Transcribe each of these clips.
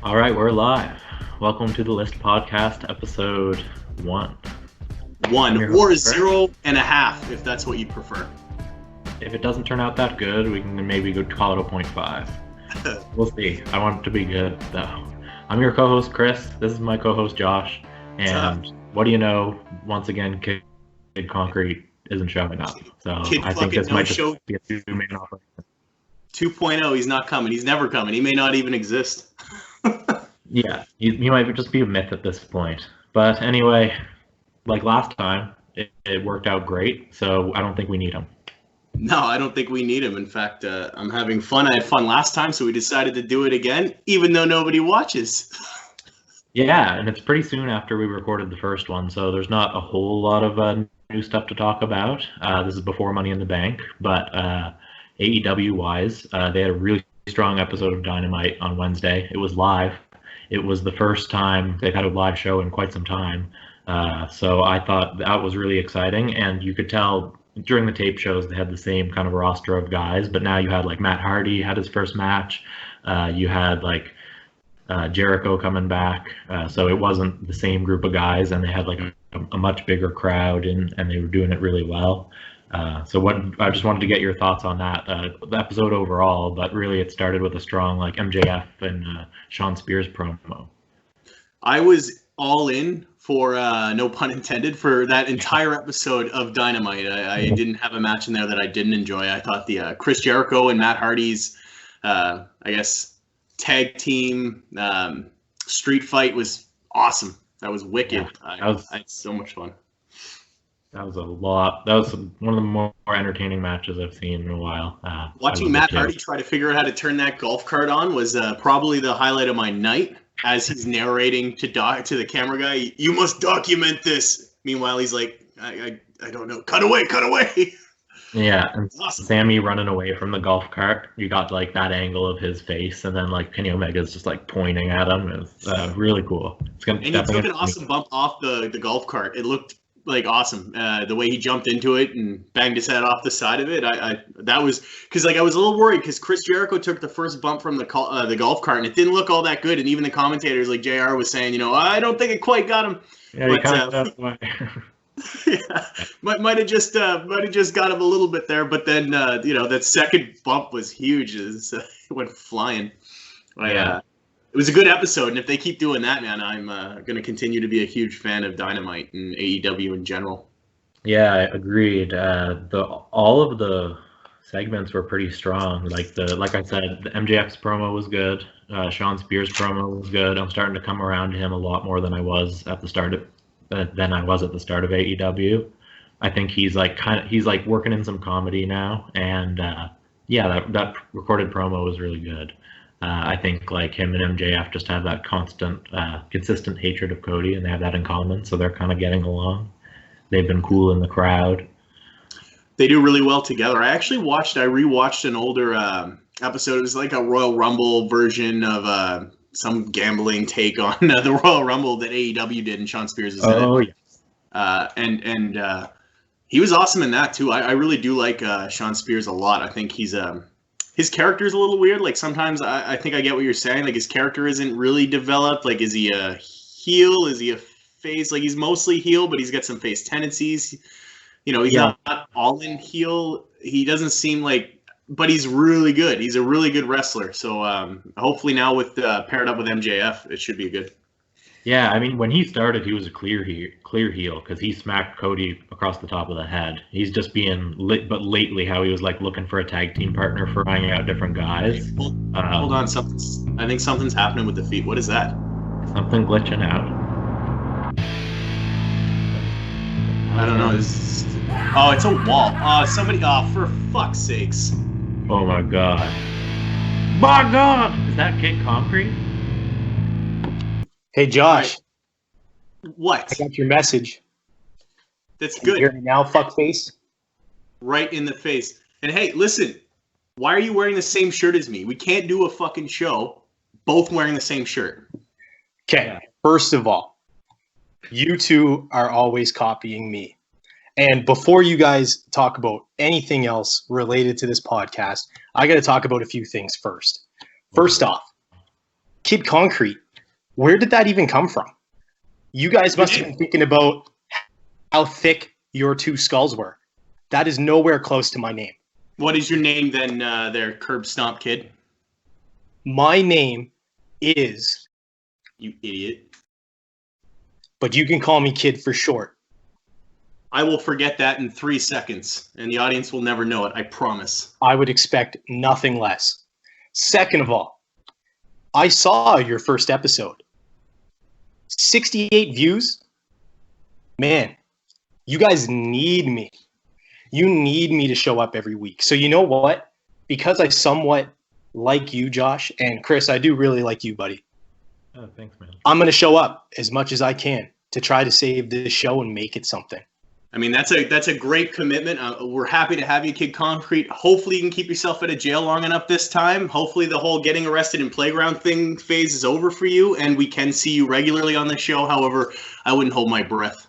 All right, we're live. Welcome to the List Podcast, episode 1. I'm your One or host, Chris. 0.5, if that's what you prefer. If it doesn't turn out that good, we can maybe go call it a 0.5. We'll see. I want it to be good, though. I'm your co-host, Chris. This is my co-host, Josh. And what do you know? Once again, Kid Concrete isn't showing up. So I think this might just be a two-man operation. 2.0, he's not coming. He's never coming. He may not even exist. Yeah, he might just be a myth at this point. But anyway, like last time, it worked out great, so I don't think we need him. No, I don't think we need him. In fact, I'm having fun. I had fun last time, so we decided to do it again, even though nobody watches. Yeah, and it's pretty soon after we recorded the first one, so there's not a whole lot of new stuff to talk about. This is before Money in the Bank, but AEW-wise, they had a really strong episode of Dynamite on Wednesday. It was live. It was the first time they've had a live show in quite some time. So I thought that was really exciting, and you could tell during the tape shows they had the same kind of roster of guys, but now you had like Matt Hardy had his first match. You had like Jericho coming back. So it wasn't the same group of guys, and they had like a much bigger crowd, and they were doing it really well. So I just wanted to get your thoughts on that, the episode overall, but really it started with a strong like MJF and Sean Spears promo. I was all in for, no pun intended, for that entire episode of Dynamite. I didn't have a match in there that I didn't enjoy. I thought the Chris Jericho and Matt Hardy's, I guess, tag team street fight was awesome. That was wicked. Yeah, I had so much fun. That was a lot. That was one of the more entertaining matches I've seen in a while. Watching Matt Hardy try to figure out how to turn that golf cart on was probably the highlight of my night, as he's narrating to the camera guy, "You must document this." Meanwhile, he's like, I don't know. Cut away. Yeah, and awesome. Sammy running away from the golf cart. You got like that angle of his face, and then like Kenny Omega's just like pointing at him. It was really cool. And he took an awesome bump off the golf cart. It looked like awesome. The way he jumped into it and banged his head off the side of it. That was because like I was a little worried because Chris Jericho took the first bump from the golf cart and it didn't look all that good. And even the commentators like JR was saying, I don't think it quite got him. Yeah, but, kind of yeah, might have just got him a little bit there. But then that second bump was huge. It went flying. It was a good episode, and if they keep doing that, man, I'm going to continue to be a huge fan of Dynamite and AEW in general. Yeah, agreed. All of the segments were pretty strong. Like I said, the MJF's promo was good. Sean Spears' promo was good. I'm starting to come around to him a lot more than I was at the start of AEW. I think he's like working in some comedy now, and that recorded promo was really good. I think like him and MJF just have that constant, consistent hatred of Cody, and they have that in common, so they're kind of getting along. They've been cool in the crowd. They do really well together. I rewatched an older episode. It was like a Royal Rumble version of some gambling take on the Royal Rumble that AEW did, and Sean Spears is in it. Yeah. And he was awesome in that too. I really do like Sean Spears a lot. I think he's his character is a little weird. Like sometimes I think I get what you're saying. Like his character isn't really developed. Like is he a heel? Is he a face? Like he's mostly heel, but he's got some face tendencies. He's not all in heel. He doesn't seem like, but he's really good. He's a really good wrestler. So hopefully now with paired up with MJF, it should be good. Yeah, I mean, when he started, he was a clear heel because he smacked Cody across the top of the head. He's just being lit, but lately how he was like looking for a tag team partner for trying out different guys. Hold on, I think something's happening with the feet. What is that? Something glitching out. I don't know. It's a wall. Somebody. For fuck's sakes. Oh my god. My god! Is that Kid Concrete? Hey, Josh. What? I got your message. That's Can good. you hear me now, fuckface? Right in the face. And hey, listen. Why are you wearing the same shirt as me? We can't do a fucking show both wearing the same shirt. Okay. First of all, you two are always copying me. And before you guys talk about anything else related to this podcast, I got to talk about a few things first. First off, Kid Concrete. Where did that even come from? You guys must have been thinking about how thick your two skulls were. That is nowhere close to my name. What is your name then, there, Curb Stomp Kid? My name is... You idiot. But you can call me Kid for short. I will forget that in 3 seconds, and the audience will never know it, I promise. I would expect nothing less. Second of all, I saw your first episode. 68 views? Man, you guys need me. You need me to show up every week. So you know what? Because I somewhat like you, Josh, and Chris, I do really like you, buddy. Oh, thanks, man. I'm going to show up as much as I can to try to save this show and make it something. I mean, that's a great commitment. We're happy to have you, Kid Concrete. Hopefully you can keep yourself out of jail long enough this time. Hopefully the whole getting arrested in playground thing phase is over for you, and we can see you regularly on the show. However, I wouldn't hold my breath.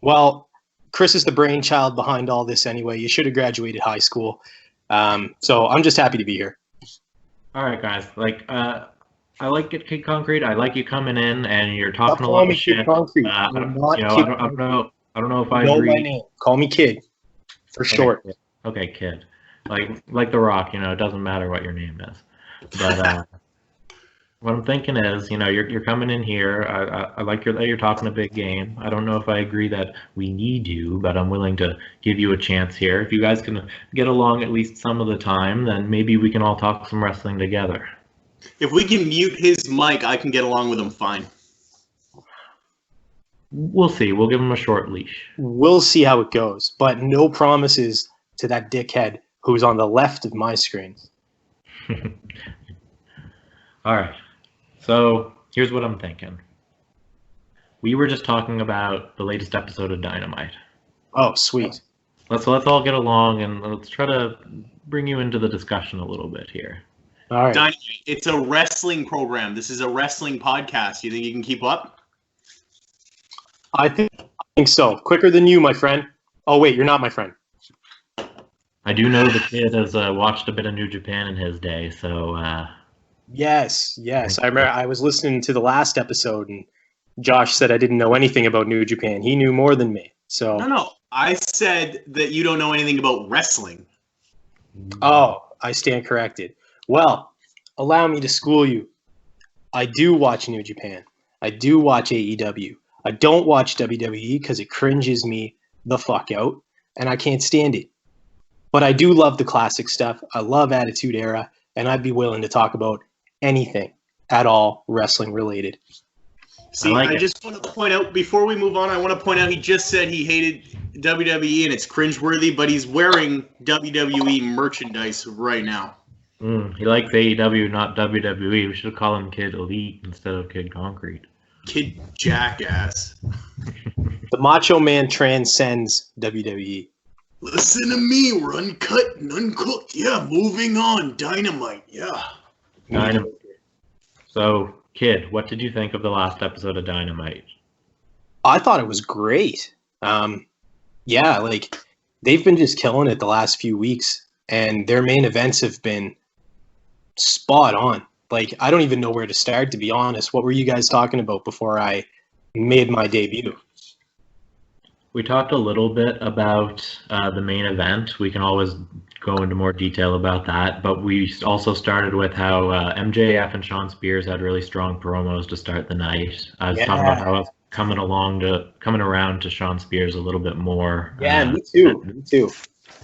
Well, Chris is the brainchild behind all this anyway. You should have graduated high school. So I'm just happy to be here. All right, guys. I like it, Kid Concrete. I like you coming in and you're talking a lot of shit. Concrete. I don't know if I know agree. My name. Call me Kid for short. Okay, Kid. Like The Rock, it doesn't matter what your name is. But what I'm thinking is, you're coming in here. I like that you're talking a big game. I don't know if I agree that we need you, but I'm willing to give you a chance here. If you guys can get along at least some of the time, then maybe we can all talk some wrestling together. If we can mute his mic, I can get along with him fine. We'll see. We'll give him a short leash. We'll see how it goes, but no promises to that dickhead who's on the left of my screen. All right. So here's what I'm thinking. We were just talking about the latest episode of Dynamite. Oh, sweet. Let's all get along and let's try to bring you into the discussion a little bit here. All right. Dynamite, it's a wrestling program. This is a wrestling podcast. You think you can keep up? I think so. Quicker than you, my friend. Oh, wait, you're not my friend. I do know the kid has watched a bit of New Japan in his day, so... Yes. I remember I was listening to the last episode, and Josh said I didn't know anything about New Japan. He knew more than me. So No. I said that you don't know anything about wrestling. Oh, I stand corrected. Well, allow me to school you. I do watch New Japan. I do watch AEW. I don't watch WWE because it cringes me the fuck out, and I can't stand it. But I do love the classic stuff. I love Attitude Era, and I'd be willing to talk about anything at all wrestling related. See, I just want to point out, before we move on, I want to point out he just said he hated WWE and it's cringeworthy, but he's wearing WWE merchandise right now. He likes AEW, not WWE. We should call him Kid Elite instead of Kid Concrete. Kid Jackass. The Macho Man transcends WWE. Listen to me, we're uncut and uncooked. Yeah, moving on. Dynamite, yeah. Dynamite. So, Kid, what did you think of the last episode of Dynamite? I thought it was great. They've been just killing it the last few weeks, and their main events have been spot on. I don't even know where to start, to be honest. What were you guys talking about before I made my debut? We talked a little bit about the main event. We can always go into more detail about that, but we also started with how MJF and Sean Spears had really strong promos to start the night. I was talking about how I was coming around to Sean Spears a little bit more. Yeah, me too.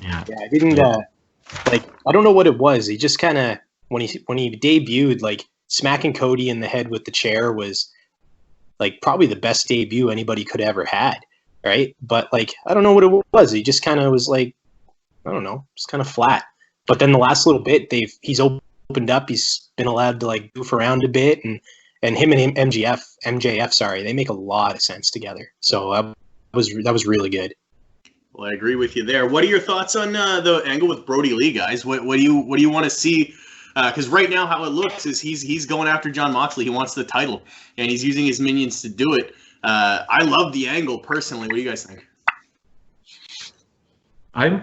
Yeah, I didn't I don't know what it was. He just kind of when he debuted, smacking Cody in the head with the chair was probably the best debut anybody could ever had. Right? But I don't know what it was. He just kind of was I don't know, just kind of flat. But then the last little bit, he's opened up. He's been allowed to goof around a bit, and him and MJF, they make a lot of sense together. So that was really good. Well, I agree with you there. What are your thoughts on the angle with Brody Lee, guys? What do you want to see? Because right now, how it looks is he's going after Jon Moxley. He wants the title, and he's using his minions to do it. I love the angle personally. What do you guys think? I'm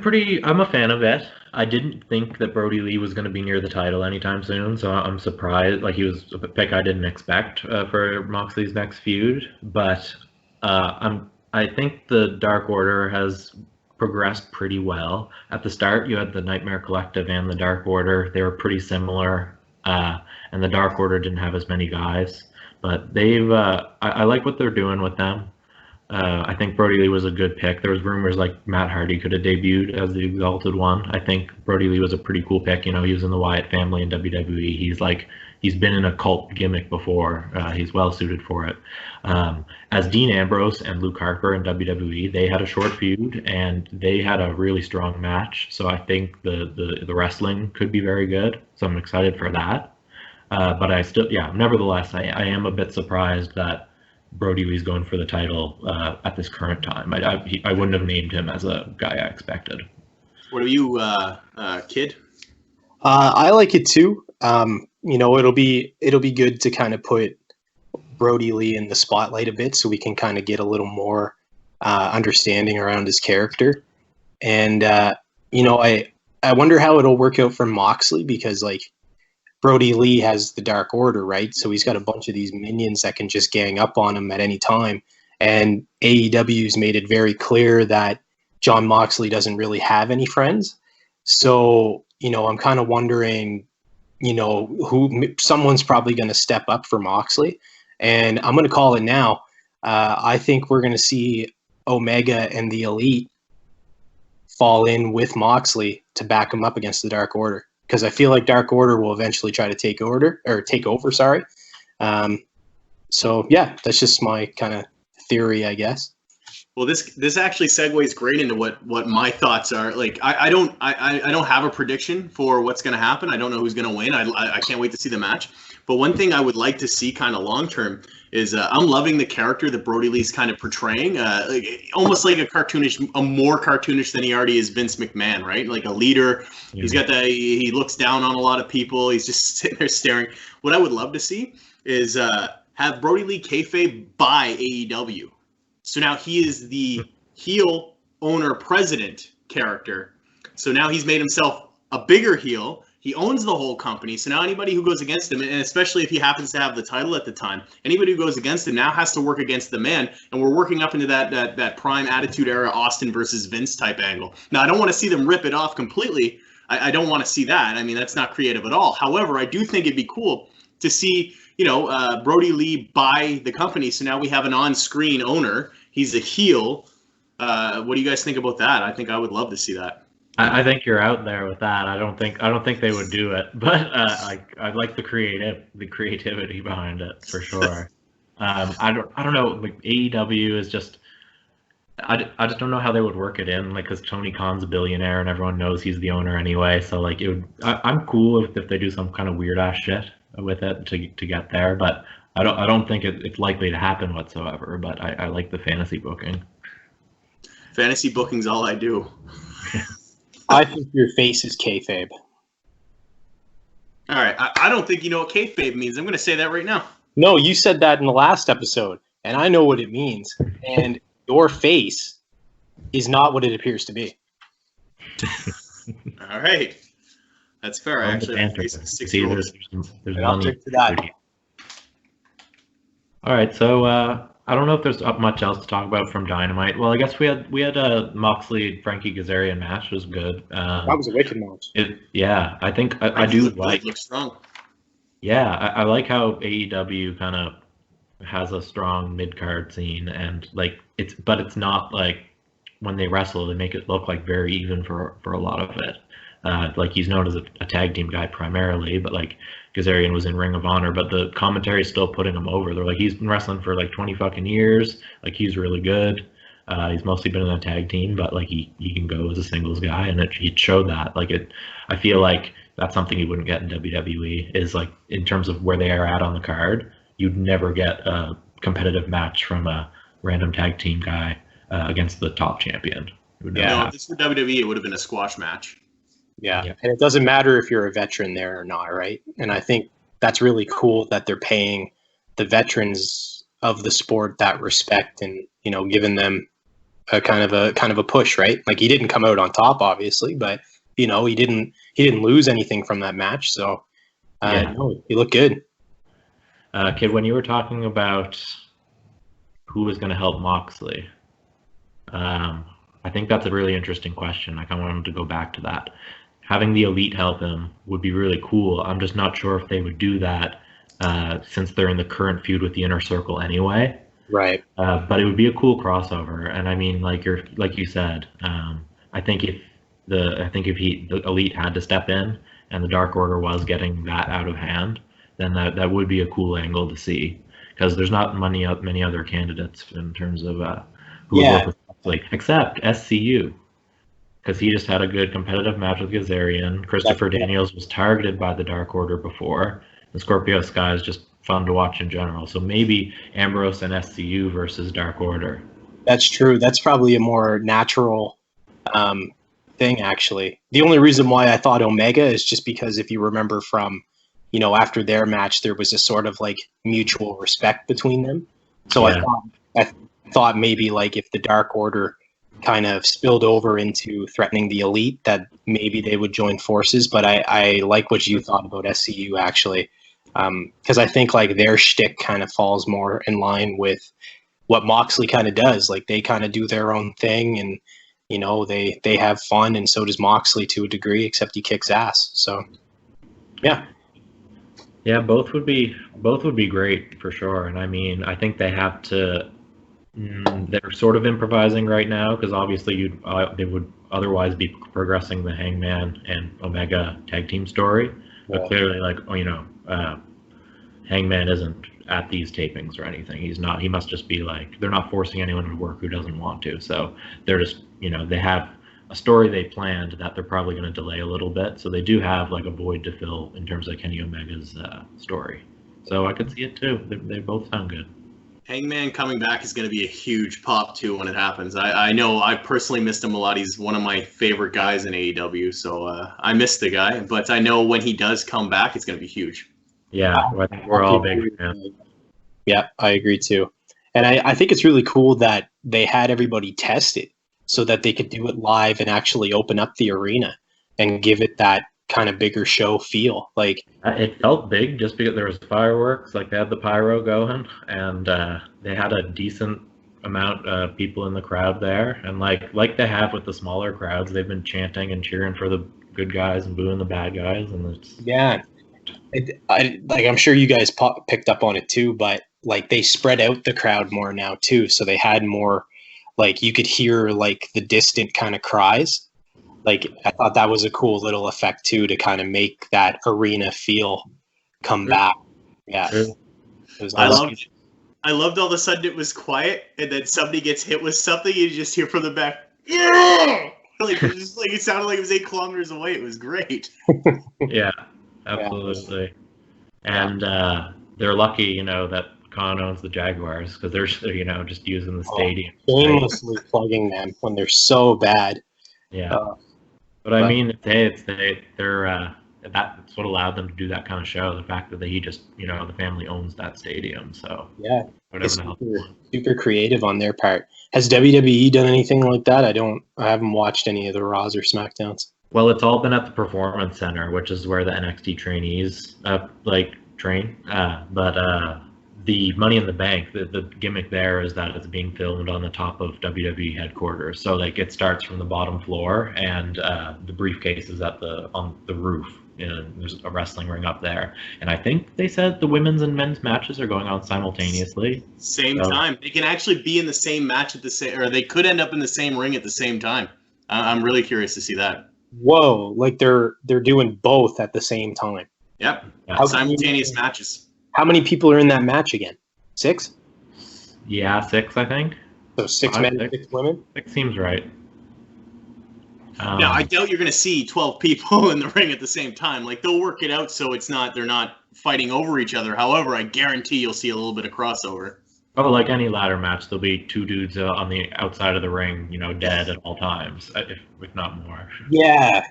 a fan of it. I didn't think that Brody Lee was going to be near the title anytime soon, so I'm surprised. Like he was a pick I didn't expect for Moxley's next feud, but I think the Dark Order has progressed pretty well. At the start, you had the Nightmare Collective and the Dark Order. They were pretty similar, and the Dark Order didn't have as many guys, but I like what they're doing with them. I think Brody Lee was a good pick. There was rumors like Matt Hardy could have debuted as the Exalted One. I think Brody Lee was a pretty cool pick. You know, he was in the Wyatt family in WWE. He's been in a cult gimmick before. He's well suited for it. As Dean Ambrose and Luke Harper in WWE, they had a short feud and they had a really strong match. So I think the wrestling could be very good. So I'm excited for that. But nevertheless, I am a bit surprised that Brody Lee's going for the title at this current time. I wouldn't have named him as a guy I expected. What are you, Kid? I like it too. It'll be good to kind of put Brody Lee in the spotlight a bit, so we can kind of get a little more understanding around his character. And I wonder how it'll work out for Moxley, because like Brody Lee has the Dark Order, right? So he's got a bunch of these minions that can just gang up on him at any time. And AEW's made it very clear that Jon Moxley doesn't really have any friends. So, I'm kind of wondering, someone's probably going to step up for Moxley. And I'm going to call it now. I think we're going to see Omega and the Elite fall in with Moxley to back him up against the Dark Order. Because I feel like Dark Order will eventually try to take over. So yeah, that's just my kind of theory, I guess. Well, this actually segues great into what my thoughts are. Like I don't have a prediction for what's going to happen. I don't know who's going to win. I can't wait to see the match. But one thing I would like to see kind of long term is I'm loving the character that Brody Lee's kind of portraying, almost like a more cartoonish than he already is Vince McMahon, right? Like a leader. Yeah. He's got he looks down on a lot of people. He's just sitting there staring. What I would love to see is have Brody Lee kayfabe by AEW. So now he is the heel owner president character. So now he's made himself a bigger heel. He owns the whole company. So now anybody who goes against him, and especially if he happens to have the title at the time, anybody who goes against him now has to work against the man. And we're working up into that prime Attitude Era Austin versus Vince type angle. Now, I don't want to see them rip it off completely. I don't want to see that. I mean, that's not creative at all. However, I do think it'd be cool to see, Brody Lee buy the company. So now we have an on-screen owner. He's a heel. What do you guys think about that? I think I would love to see that. I think you're out there with that. I don't think they would do it, but I like the creativity behind it for sure. I don't know. Like AEW is just. I just don't know how they would work it in, like, because Tony Khan's a billionaire and everyone knows he's the owner anyway. So like, I'm cool if they do some kind of weird ass shit with it to get there, but I don't think it's likely to happen whatsoever. But I like the fantasy booking. Fantasy booking's all I do. I think your face is kayfabe. All right, I don't think you know what kayfabe means. I'm going to say that right now. No, you said that in the last episode, and I know what it means. And your face is not what it appears to be. All right. That's fair. I actually have a face of 6-year-old. There's I'll take to that. All right, so I don't know if there's much else to talk about from Dynamite. Well, I guess we had a Moxley Frankie Kazarian match. It was good. That was a wicked match. I think I do like. Looks strong. Yeah, I like how AEW kind of has a strong mid card scene, and like it's not like when they wrestle they make it look like very even for a lot of it. Like he's known as a tag team guy primarily, but like Kazarian was in Ring of Honor, but the commentary is still putting him over. They're like, he's been wrestling for like 20 fucking years. Like he's really good. He's mostly been in a tag team, but like he can go as a singles guy, and it showed that. Like I feel like that's something you wouldn't get in WWE. Is like in terms of where they are at on the card, you'd never get a competitive match from a random tag team guy against the top champion. No, if this were WWE, it would have been a squash match. Yeah, and it doesn't matter if you're a veteran there or not, right? And I think that's really cool that they're paying the veterans of the sport that respect and, giving them kind of a push, right? Like he didn't come out on top, obviously, but he didn't lose anything from that match. So no, he looked good. Kid, when you were talking about who was going to help Moxley, I think that's a really interesting question. I kind of wanted to go back to that. Having the Elite help him would be really cool. I'm just not sure if they would do that since they're in the current feud with the Inner Circle anyway. Right. But it would be a cool crossover. And I mean, like you said, I think if the Elite had to step in and the Dark Order was getting that out of hand, then that would be a cool angle to see, because there's not many other candidates in terms of who would work with Moxley, except SCU, because he just had a good competitive match with Gazarian. Christopher Daniels was targeted by the Dark Order before. The Scorpio Sky is just fun to watch in general. So maybe Ambrose and SCU versus Dark Order. That's true. That's probably a more natural thing, actually. The only reason why I thought Omega is just because if you remember from, after their match, there was a sort of like mutual respect between them. So I thought maybe like if the Dark Order kind of spilled over into threatening the Elite, that maybe they would join forces. But I like what you thought about SCU, actually, because I think like their shtick kind of falls more in line with what Moxley kind of does. Like they kind of do their own thing, and they have fun, and so does Moxley to a degree, except he kicks ass. So yeah, both would be great for sure. And I mean, I think they have to. They're sort of improvising right now because obviously they would otherwise be progressing the Hangman and Omega tag team story. But clearly, Hangman isn't at these tapings or anything. He's not. He must just be like, they're not forcing anyone to work who doesn't want to. So they're just, they have a story they planned that they're probably going to delay a little bit. So they do have like a void to fill in terms of Kenny Omega's story. So I could see it too. They both sound good. Hangman coming back is going to be a huge pop too when it happens. I know I personally missed him a lot. He's one of my favorite guys in AEW, so I missed the guy. But I know when he does come back, it's going to be huge. Yeah, I think we're all big fans. Yeah, I agree too. And I think it's really cool that they had everybody test it so that they could do it live and actually open up the arena and give it that kind of bigger show feel. Like it felt big just because there was fireworks, like they had the pyro going, and they had a decent amount of people in the crowd there, and like they have with the smaller crowds, they've been chanting and cheering for the good guys and booing the bad guys, and it's I'm sure you guys picked up on it too, but like they spread out the crowd more now too, so they had more, like you could hear like the distant kind of cries. Like I thought that was a cool little effect too, to kind of make that arena feel come back. Yeah, it was awesome. I loved all of a sudden it was quiet, and then somebody gets hit with something, and you just hear from the back, yeah, it sounded like it was 8 kilometers away. It was great. Yeah, absolutely. And they're lucky, that Khan owns the Jaguars, because they're just using the stadium. Shamelessly plugging them when they're so bad. Yeah. But I mean, they're that's what allowed them to do that kind of show. The fact that he just, the family owns that stadium. So yeah, it's super creative on their part. Has WWE done anything like that? I haven't watched any of the Raws or SmackDowns. Well, it's all been at the Performance Center, which is where the NXT trainees train. But the Money in the Bank, the gimmick there is that it's being filmed on the top of WWE headquarters. So it starts from the bottom floor, and the briefcase is on the roof. And there's a wrestling ring up there. And I think they said the women's and men's matches are going on simultaneously. Same time. They can actually be in the same match or they could end up in the same ring at the same time. I'm really curious to see that. Whoa, like they're doing both at the same time. Yep. Simultaneous matches. How many people are in that match again? 6? Yeah, 6, I think. So 6 men, 6 women? 6 seems right. Now, I doubt you're going to see 12 people in the ring at the same time. Like, they'll work it out so they're not fighting over each other. However, I guarantee you'll see a little bit of crossover. Oh, like any ladder match, there'll be 2 dudes on the outside of the ring, dead at all times, if not more. Yeah.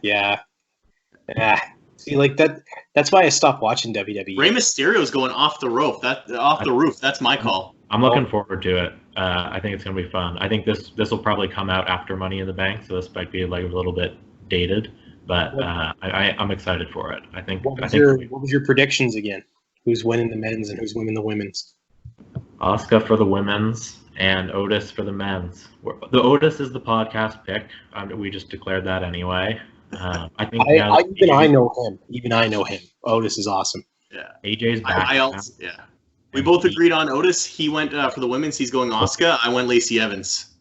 See, like that's why I stopped watching WWE. Rey Mysterio's going off the roof. That's my call. I'm looking forward to it. I think it's going to be fun. I think this will probably come out after Money in the Bank, so this might be like a little bit dated, but I'm excited for it. What was your predictions again? Who's winning the men's and who's winning the women's? Asuka for the women's and Otis for the men's. The Otis is the podcast pick. We just declared that anyway. I think I know him. Even I know him. Otis is awesome. Yeah, AJ's back. We both agreed on Otis. He went for the women's. He's going Asuka. I went Lacey Evans.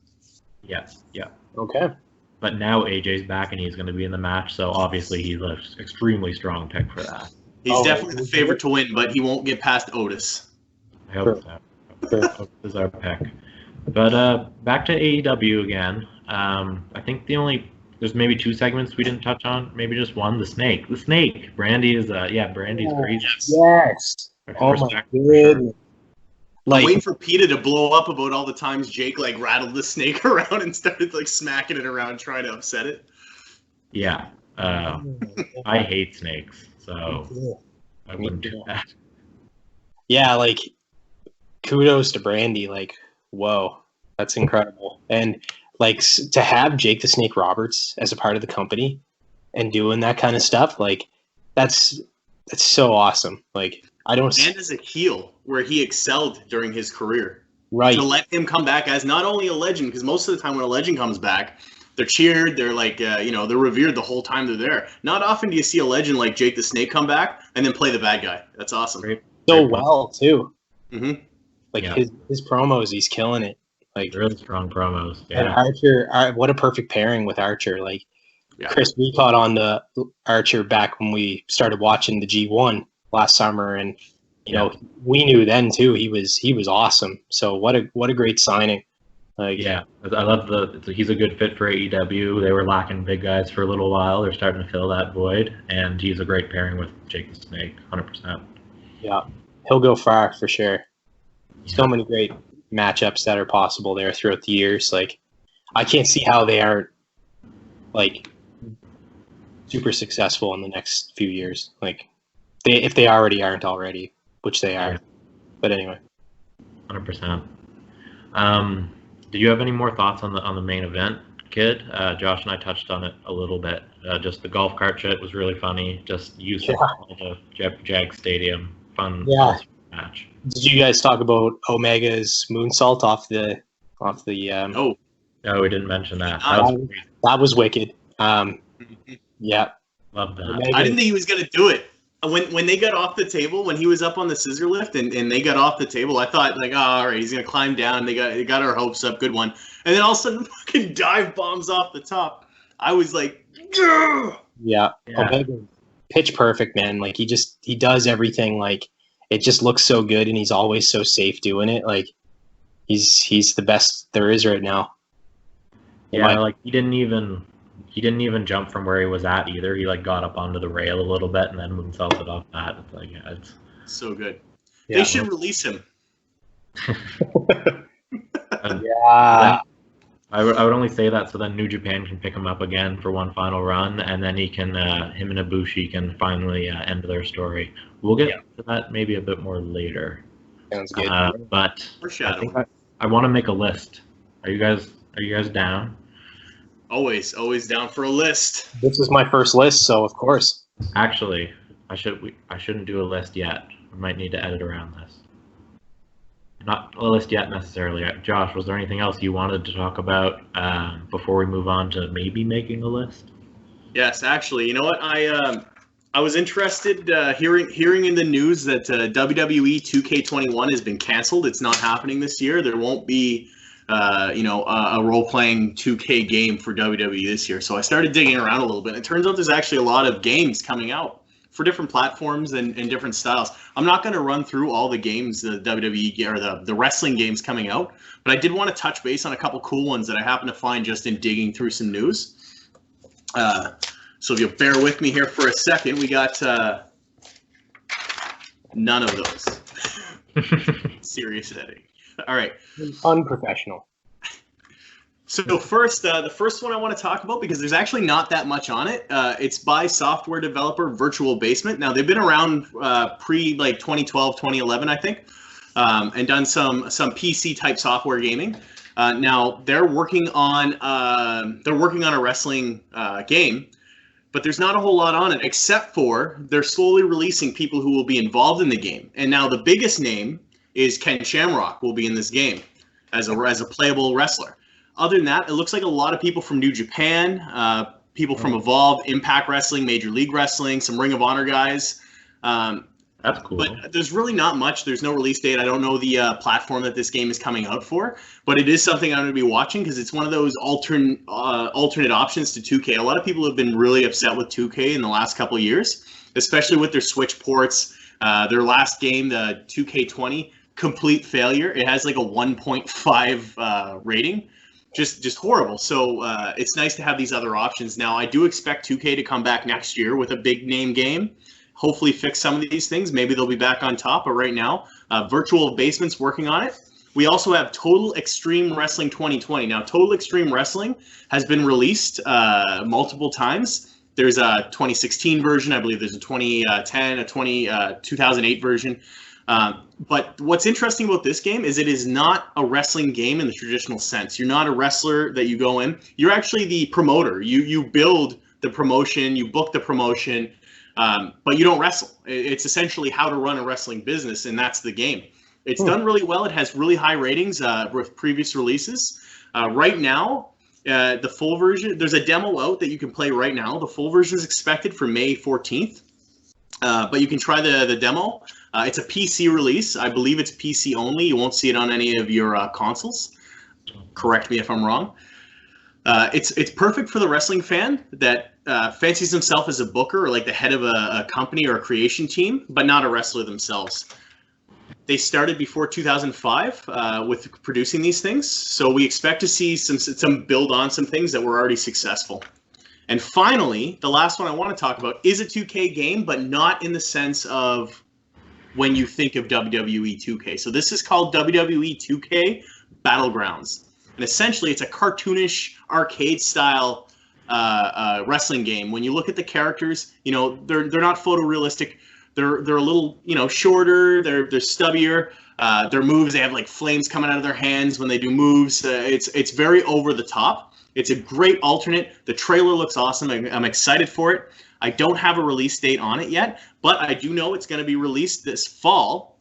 Yes. Yeah. Okay. But now AJ's back and he's going to be in the match, so obviously he's an extremely strong pick for that. He's definitely the favorite to win, but he won't get past Otis. I hope so. Otis is our pick. But back to AEW again. I think there's maybe 2 segments we didn't touch on. Maybe just one. The snake. Brandy is Brandy's crazy. Yes. Oh my goodness. I'm waiting for PETA to blow up about all the times Jake rattled the snake around and started smacking it around trying to upset it. Yeah. I hate snakes, so I wouldn't do that. Yeah, kudos to Brandy. Whoa, that's incredible. And to have Jake the Snake Roberts as a part of the company and doing that kind of stuff, that's so awesome. And as a heel, where he excelled during his career. Right. To let him come back as not only a legend, because most of the time when a legend comes back, they're cheered, they're they're revered the whole time they're there. Not often do you see a legend like Jake the Snake come back and then play the bad guy. That's awesome. So well, too. Mm-hmm. His promos, he's killing it. Really strong promos. Yeah. And Archer, what a perfect pairing with Archer. Chris, we caught on the Archer back when we started watching the G1 last summer, and we knew then too he was awesome. So what a great signing. I love he's a good fit for AEW. They were lacking big guys for a little while. They're starting to fill that void, and he's a great pairing with Jake the Snake, 100%. Yeah, he'll go far for sure. Yeah. So many great matchups that are possible there throughout the years. I can't see how they aren't super successful in the next few years. If they already aren't already, which they are. Yeah. But anyway. 100%. Do you have any more thoughts on the main event, Kid? Josh and I touched on it a little bit. Just the golf cart shit was really funny. Just use of the Jag Stadium. Fun match. Did you guys talk about Omega's moonsault off the No, we didn't mention that. That was wicked. Yeah. Love that. Omega, I didn't think he was gonna do it. When they got off the table, when he was up on the scissor lift and they got off the table, I thought all right, he's gonna climb down. They got our hopes up, good one. And then all of a sudden, fucking dive bombs off the top. I was like, Gah! Yeah. Omega, pitch perfect, man. He does everything. It just looks so good, and he's always so safe doing it. He's the best there is right now. Yeah, he didn't even jump from where he was at either. He got up onto the rail a little bit and then moonsaulted off that. It's it's so good. Yeah, they should release him. Yeah. I would only say that so then New Japan can pick him up again for one final run, and then him and Ibushi can finally end their story. We'll get to that maybe a bit more later. Sounds good. But I think I want to make a list. Are you guys down? Always down for a list. This is my first list, so of course. Actually, I shouldn't do a list yet. I might need to edit around this. Not a list yet necessarily. Josh, was there anything else you wanted to talk about before we move on to maybe making a list? Yes, actually, you know what? I was interested hearing in the news that WWE 2K21 has been canceled. It's not happening this year. There won't be a role-playing 2K game for WWE this year. So I started digging around a little bit. And it turns out there's actually a lot of games coming out for different platforms and different styles. I'm not going to run through all the games, the WWE or the wrestling games coming out, but I did want to touch base on a couple cool ones that I happened to find just in digging through some news. So if you'll bear with me here for a second, we got none of those. Serious editing. All right. Unprofessional. So first, the first one I want to talk about, because there's actually not that much on it. It's by software developer Virtual Basement. Now, they've been around pre 2012, 2011, I think. and done some PC type software gaming. Now they're working on a wrestling game, but there's not a whole lot on it except for they're slowly releasing people who will be involved in the game. And now the biggest name is Ken Shamrock will be in this game as a playable wrestler. Other than that, it looks like a lot of people from New Japan, people from Evolve, Impact Wrestling, Major League Wrestling, some Ring of Honor guys. That's cool. But there's really not much. There's no release date. I don't know the platform that this game is coming out for, but it is something I'm going to be watching because it's one of those alternate options to 2K. A lot of people have been really upset with 2K in the last couple of years, especially with their Switch ports. Their last game, the 2K20, complete failure. It has like a 1.5 rating. Just horrible. So it's nice to have these other options. Now, I do expect 2K to come back next year with a big name game. Hopefully fix some of these things. Maybe they'll be back on top. But right now, Virtual Basement's working on it. We also have Total Extreme Wrestling 2020. Now, Total Extreme Wrestling has been released multiple times. There's a 2016 version. I believe there's a 2010, a 2008 version. But what's interesting about this game is it is not a wrestling game in the traditional sense. You're not a wrestler that you go in. You're actually the promoter. You build the promotion, you book the promotion, but you don't wrestle. It's essentially how to run a wrestling business, and that's the game. It's done really well. It has really high ratings with previous releases. Right now, the full version, there's a demo out that you can play right now. The full version is expected for May 14th, but you can try the demo. It's a PC release. I believe it's PC only. You won't see it on any of your consoles. Correct me if I'm wrong. It's perfect for the wrestling fan that fancies himself as a booker or like the head of a company or a creation team, but not a wrestler themselves. They started before 2005 with producing these things, so we expect to see some build on some things that were already successful. And finally, the last one I want to talk about is a 2K game, but not in the sense of when you think of WWE 2K. So this is called WWE 2K Battlegrounds. And essentially, it's a cartoonish arcade-style wrestling game. When you look at the characters, you know they're not photorealistic. They're a little shorter. They're stubbier. Their moves, they have like flames coming out of their hands when they do moves. It's very over the top. It's a great alternate. The trailer looks awesome. I'm excited for it. I don't have a release date on it yet, but I do know it's going to be released this fall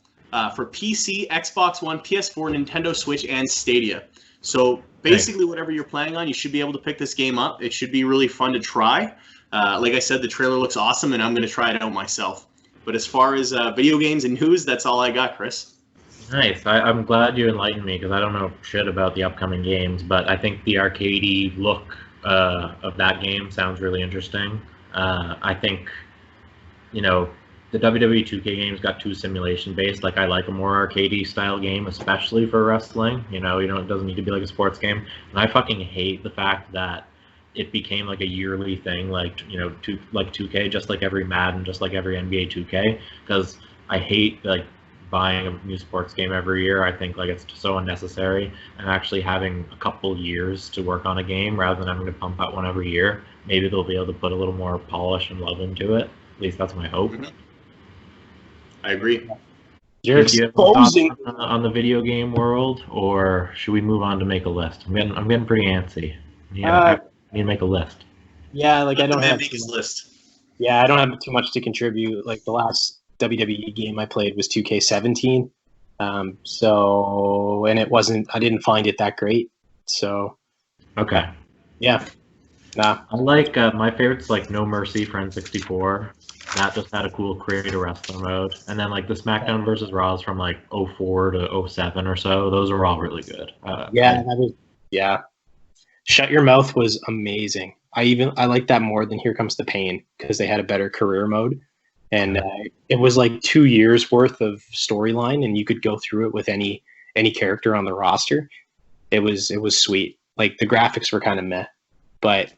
for PC, Xbox One, PS4, Nintendo Switch, and Stadia. So basically, whatever you're playing on, you should be able to pick this game up. It should be really fun to try. Like I said, the trailer looks awesome, and I'm going to try it out myself. But as far as video games and news, that's all I got, Chris. Nice. I'm glad you enlightened me because I don't know shit about the upcoming games, but I think the arcadey look of that game sounds really interesting. I think, the WWE 2K games got too simulation based. Like I like a more arcadey style game, especially for wrestling. It doesn't need to be like a sports game. And I fucking hate the fact that it became like a yearly thing, like 2K, just like every Madden, just like every NBA 2K. Because I hate like buying a new sports game every year. I think like it's so unnecessary, and actually having a couple years to work on a game rather than having to pump out one every year. Maybe they'll be able to put a little more polish and love into it. At least that's my hope. Mm-hmm. I agree. You're exposing on the video game world, or should we move on to make a list? I'm getting pretty antsy. I need to make a list. Yeah, like I don't have make his list. Yeah, I don't have too much to contribute. Like the last WWE game I played was 2K17. And it wasn't. I didn't find it that great. So. Okay. Yeah. Nah. I like my favorite's like No Mercy for N64. That just had a cool create a wrestler mode, and then like the SmackDown versus Raws from like 04 to 07 or so. Those are all really good. Shut Your Mouth was amazing. I like that more than Here Comes the Pain because they had a better career mode, and it was like 2 years worth of storyline, and you could go through it with any character on the roster. It was sweet. Like the graphics were kind of meh, but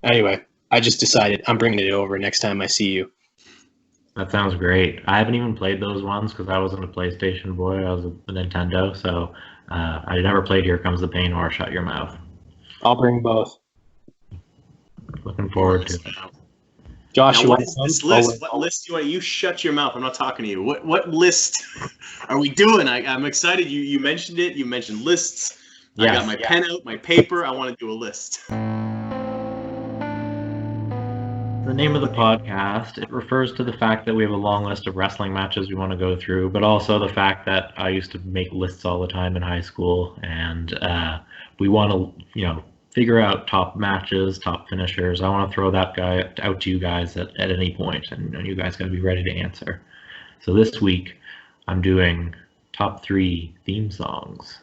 anyway. I just decided I'm bringing it over next time I see you. That sounds great. I haven't even played those ones because I wasn't a PlayStation boy. I was a Nintendo, so I never played Here Comes the Pain or Shut Your Mouth. I'll bring both. Looking forward to it. Josh, Now, you what want is some? this list? What list do you want? You shut your mouth. I'm not talking to you. What list are we doing? I'm excited. You mentioned it. You mentioned lists. I got my pen out, my paper. I want to do a list. The name of the podcast, it refers to the fact that we have a long list of wrestling matches we want to go through, but also the fact that I used to make lists all the time in high school, and we want to, figure out top matches, top finishers. I want to throw that guy out to you guys at any point, and you guys got to be ready to answer. So this week, I'm doing top 3 theme songs,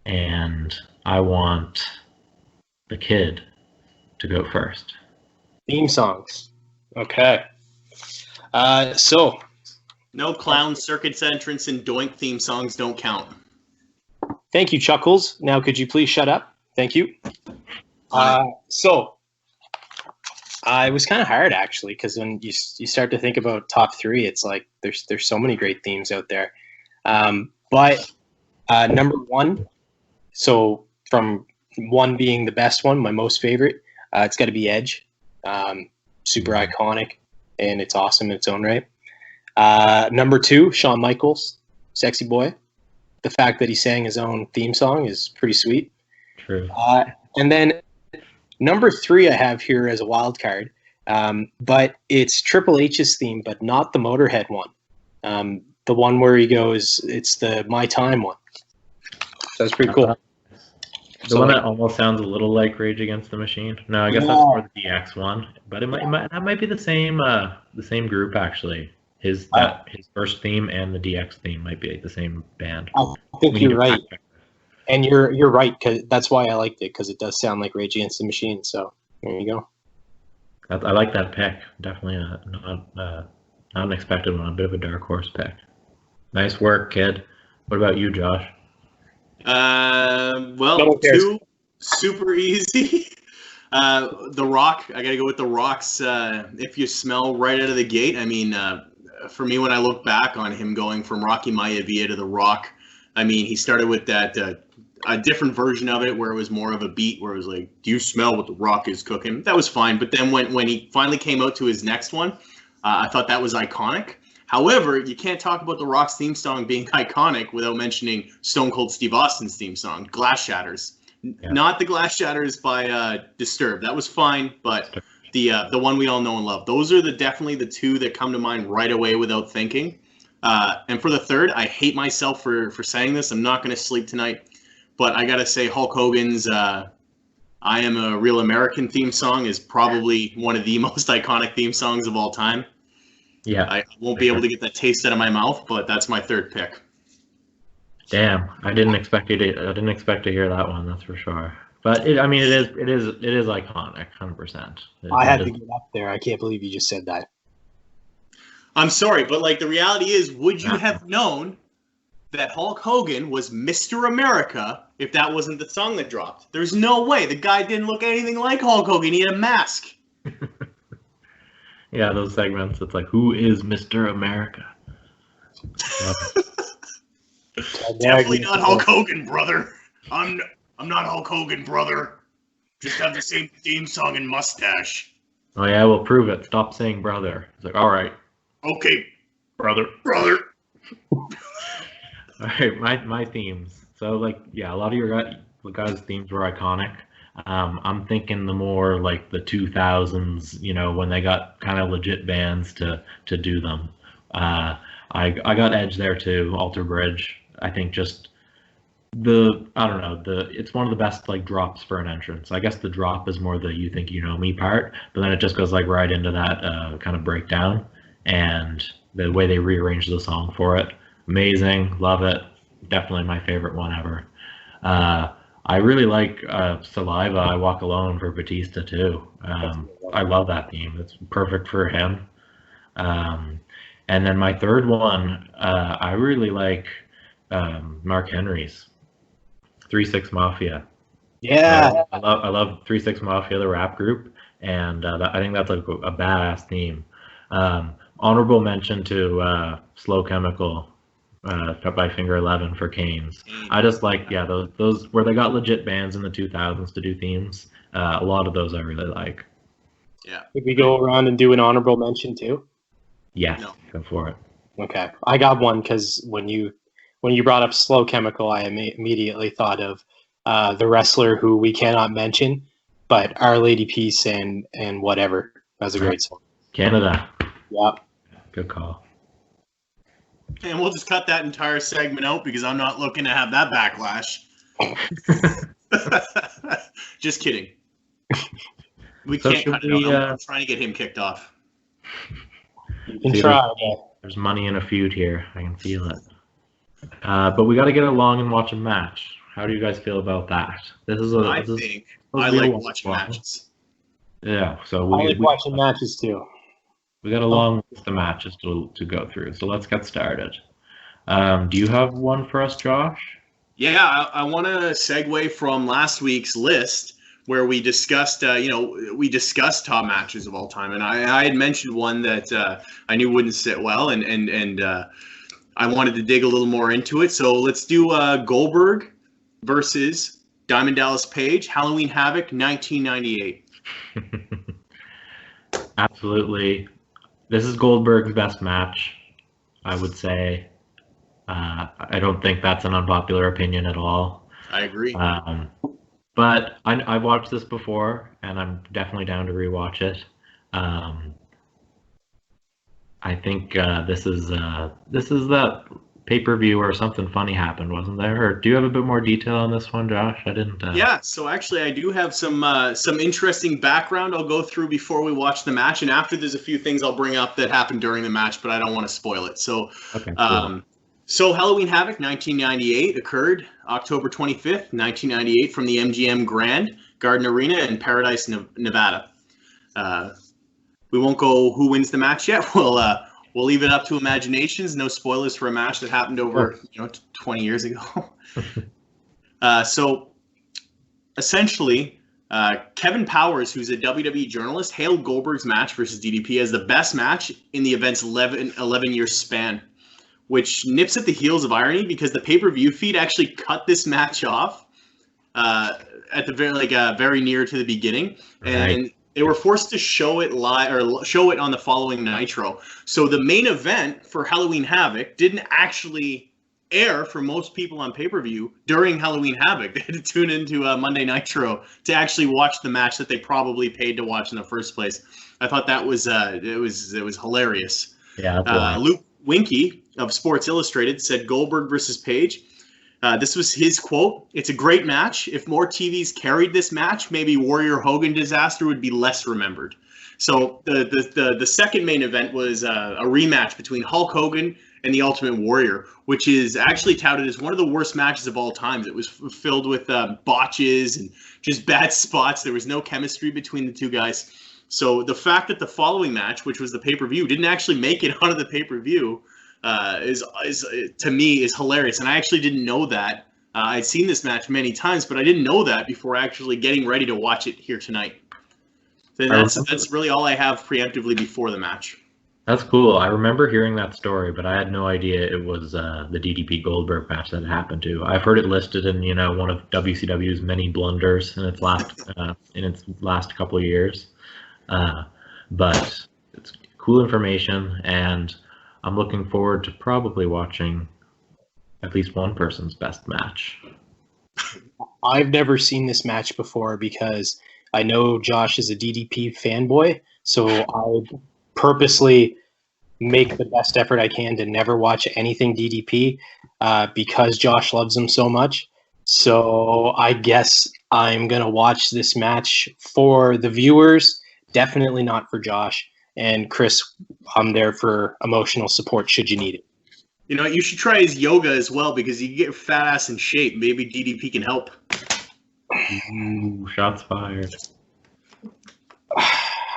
and I want the kid to go first. Theme songs. Okay. So. No clown circuits entrance and doink theme songs don't count. Thank you, Chuckles. Now, could you please shut up? Thank you. So, it was kind of hard, actually, because when you start to think about top 3, it's like there's so many great themes out there. But number 1, so from 1 being the best one, my most favorite, it's got to be Edge. Super iconic, and it's awesome in its own right. Number 2, Shawn Michaels, Sexy Boy. The fact that he sang his own theme song is pretty sweet. True. And then number 3 I have here as a wild card, but it's Triple H's theme, but not the Motorhead one. The one where he goes, it's the My Time one. So that's pretty cool. The one that almost sounds a little like Rage Against the Machine. No, I guess that's more the DX one, but that might be the same group actually. His first theme and the DX theme might be the same band. I think you're right, and you're right, because that's why I liked it, because it does sound like Rage Against the Machine. So there you go. I like that pick. Definitely not an expected one. A bit of a dark horse pick. Nice work, kid. What about you, Josh? Well, 2 super easy. The Rock. I gotta go with the Rock's. If you smell right out of the gate. I mean, for me, when I look back on him going from Rocky Maivia to the Rock, I mean, he started with that a different version of it where it was more of a beat, where it was like, "Do you smell what the Rock is cooking?" That was fine. But then when he finally came out to his next one, I thought that was iconic. However, you can't talk about The Rock's theme song being iconic without mentioning Stone Cold Steve Austin's theme song, Glass Shatters. Yeah. Not the Glass Shatters by Disturbed. That was fine, but the one we all know and love. Those are definitely the 2 that come to mind right away without thinking. And for the 3rd, I hate myself for saying this. I'm not going to sleep tonight, but I got to say Hulk Hogan's I Am a Real American theme song is probably one of the most iconic theme songs of all time. Yeah, I won't be able to get that taste out of my mouth, but that's my 3rd pick. Damn, I didn't expect to hear that one. That's for sure. But it is iconic, 100%. I had to get up there. I can't believe you just said that. I'm sorry, but the reality is, would you have known that Hulk Hogan was Mr. America if that wasn't the song that dropped? There's no way. The guy didn't look anything like Hulk Hogan. He had a mask. Yeah, those segments. It's like, who is Mr. America? Definitely not Hulk Hogan, brother. I'm not Hulk Hogan, brother. Just have the same theme song and mustache. Oh yeah, we'll prove it. Stop saying brother. It's like, all right. Okay, brother. All right, my themes. So a lot of your guys' themes were iconic. I'm thinking the more like the 2000s, when they got kind of legit bands to do them. I got Edge there too, Alter Bridge. I think just it's one of the best drops for an entrance. I guess the drop is more the "you think you know me" part, but then it just goes right into that kind of breakdown, and the way they rearranged the song for it, amazing, love it, definitely my favorite one ever. I really like Saliva, I Walk Alone for Batista too. I love that theme. It's perfect for him. And then my 3rd one, I really like Mark Henry's 3-6 Mafia. Yeah. I love 3-6 Mafia, the rap group, and I think that's a badass theme. Honorable mention to Slow Chemical by Finger 11 for Canes. I just like, those where they got legit bands in the 2000s to do themes. A lot of those I really like. Yeah. Could we go around and do an honorable mention too? Yes, No. go for it. Okay, I got one because when you brought up Slow Chemical, I immediately thought of the wrestler who we cannot mention, but Our Lady Peace and whatever. That's a great song. Canada. Yeah. Good call. And we'll just cut that entire segment out because I'm not looking to have that backlash. Just kidding. We So can't cut should it we, out. I'm trying to get him kicked off. You can try. There's money in a feud here. I can feel it. But we got to get along and watch a match. How do you guys feel about that? I think I like watching matches. Yeah, so I like watching matches too. We got a long list of matches to go through, so let's get started. Do you have one for us, Josh? Yeah, I want to segue from last week's list where we discussed, we discussed top matches of all time, and I had mentioned one that I knew wouldn't sit well, and I wanted to dig a little more into it. So let's do Goldberg versus Diamond Dallas Page, Halloween Havoc, 1998. Absolutely. This is Goldberg's best match, I would say. I don't think that's an unpopular opinion at all. I agree. But I've watched this before, and I'm definitely down to rewatch it. I think this is that pay-per-view where something funny happened, wasn't there? Or do you have a bit more detail on this one, Josh? I didn't. Yeah, so actually I do have some interesting background I'll go through before we watch the match, and after there's a few things I'll bring up that happened during the match, but I don't want to spoil it. So, okay, cool. So Halloween Havoc 1998 occurred October 25th, 1998 from the MGM Grand Garden Arena in Paradise, Nevada. We won't go who wins the match yet. We'll leave it up to imaginations. No spoilers for a match that happened over 20 years ago. So essentially, Kevin Powers, who's a WWE journalist, hailed Goldberg's match versus DDP as the best match in the event's 11-year span, which nips at the heels of irony because the pay-per-view feed actually cut this match off at the very near to the beginning, and they were forced to show it live or show it on the following Nitro. So the main event for Halloween Havoc didn't actually air for most people on pay-per-view during Halloween Havoc. They had to tune into Monday Nitro to actually watch the match that they probably paid to watch in the first place. I thought that was it was hilarious. Yeah. Luke Winkie of Sports Illustrated said Goldberg versus Page. This was his quote. "It's a great match. If more TVs carried this match, maybe Warrior Hogan disaster would be less remembered." So the second main event was a rematch between Hulk Hogan and the Ultimate Warrior, which is actually touted as one of the worst matches of all time. It was filled with botches and just bad spots. There was no chemistry between the two guys. So the fact that the following match, which was the pay-per-view, didn't actually make it onto the pay-per-view is to me is hilarious. And I actually didn't know that. I'd seen this match many times, but I didn't know that before actually getting ready to watch it here tonight. So that's really all I have preemptively before the match. That's cool. I remember hearing that story, but I had no idea it was the DDP Goldberg match that it happened to. I've heard it listed in one of WCW's many blunders in its last couple of years. But it's cool information, and I'm looking forward to probably watching at least one person's best match. I've never seen this match before because I know Josh is a DDP fanboy, so I purposely make the best effort I can to never watch anything DDP because Josh loves him so much. So I guess I'm going to watch this match for the viewers, definitely not for Josh. And Chris, I'm there for emotional support should you need it. You should try his yoga as well because you get your fat ass in shape. Maybe DDP can help. Ooh, shots fired.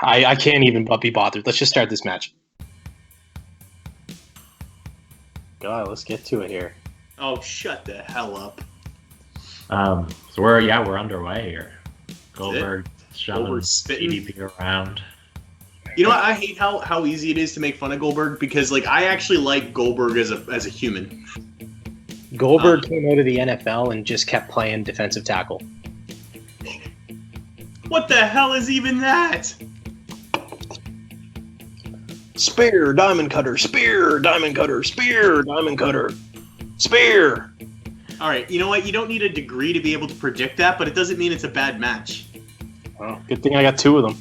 I can't even be bothered. Let's just start this match. God, let's get to it here. Oh, shut the hell up. So we're underway here. Goldberg shoving DDP around. You know what? I hate how easy it is to make fun of Goldberg because I actually like Goldberg as a human. Goldberg came out of the NFL and just kept playing defensive tackle. What the hell is even that? Spear, diamond cutter, spear, diamond cutter, spear, diamond cutter, spear. All right, you know what? You don't need a degree to be able to predict that, but it doesn't mean it's a bad match. Well, good thing I got 2 of them.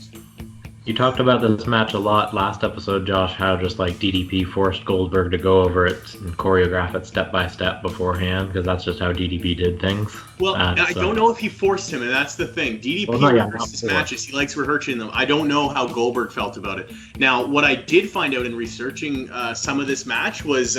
You talked about this match a lot last episode, Josh, how just like DDP forced Goldberg to go over it and choreograph it step by step beforehand, because that's just how DDP did things. Well, I don't know if he forced him, and that's the thing. DDP rehearses matches. He likes rehearsing them. I don't know how Goldberg felt about it. Now, what I did find out in researching some of this match was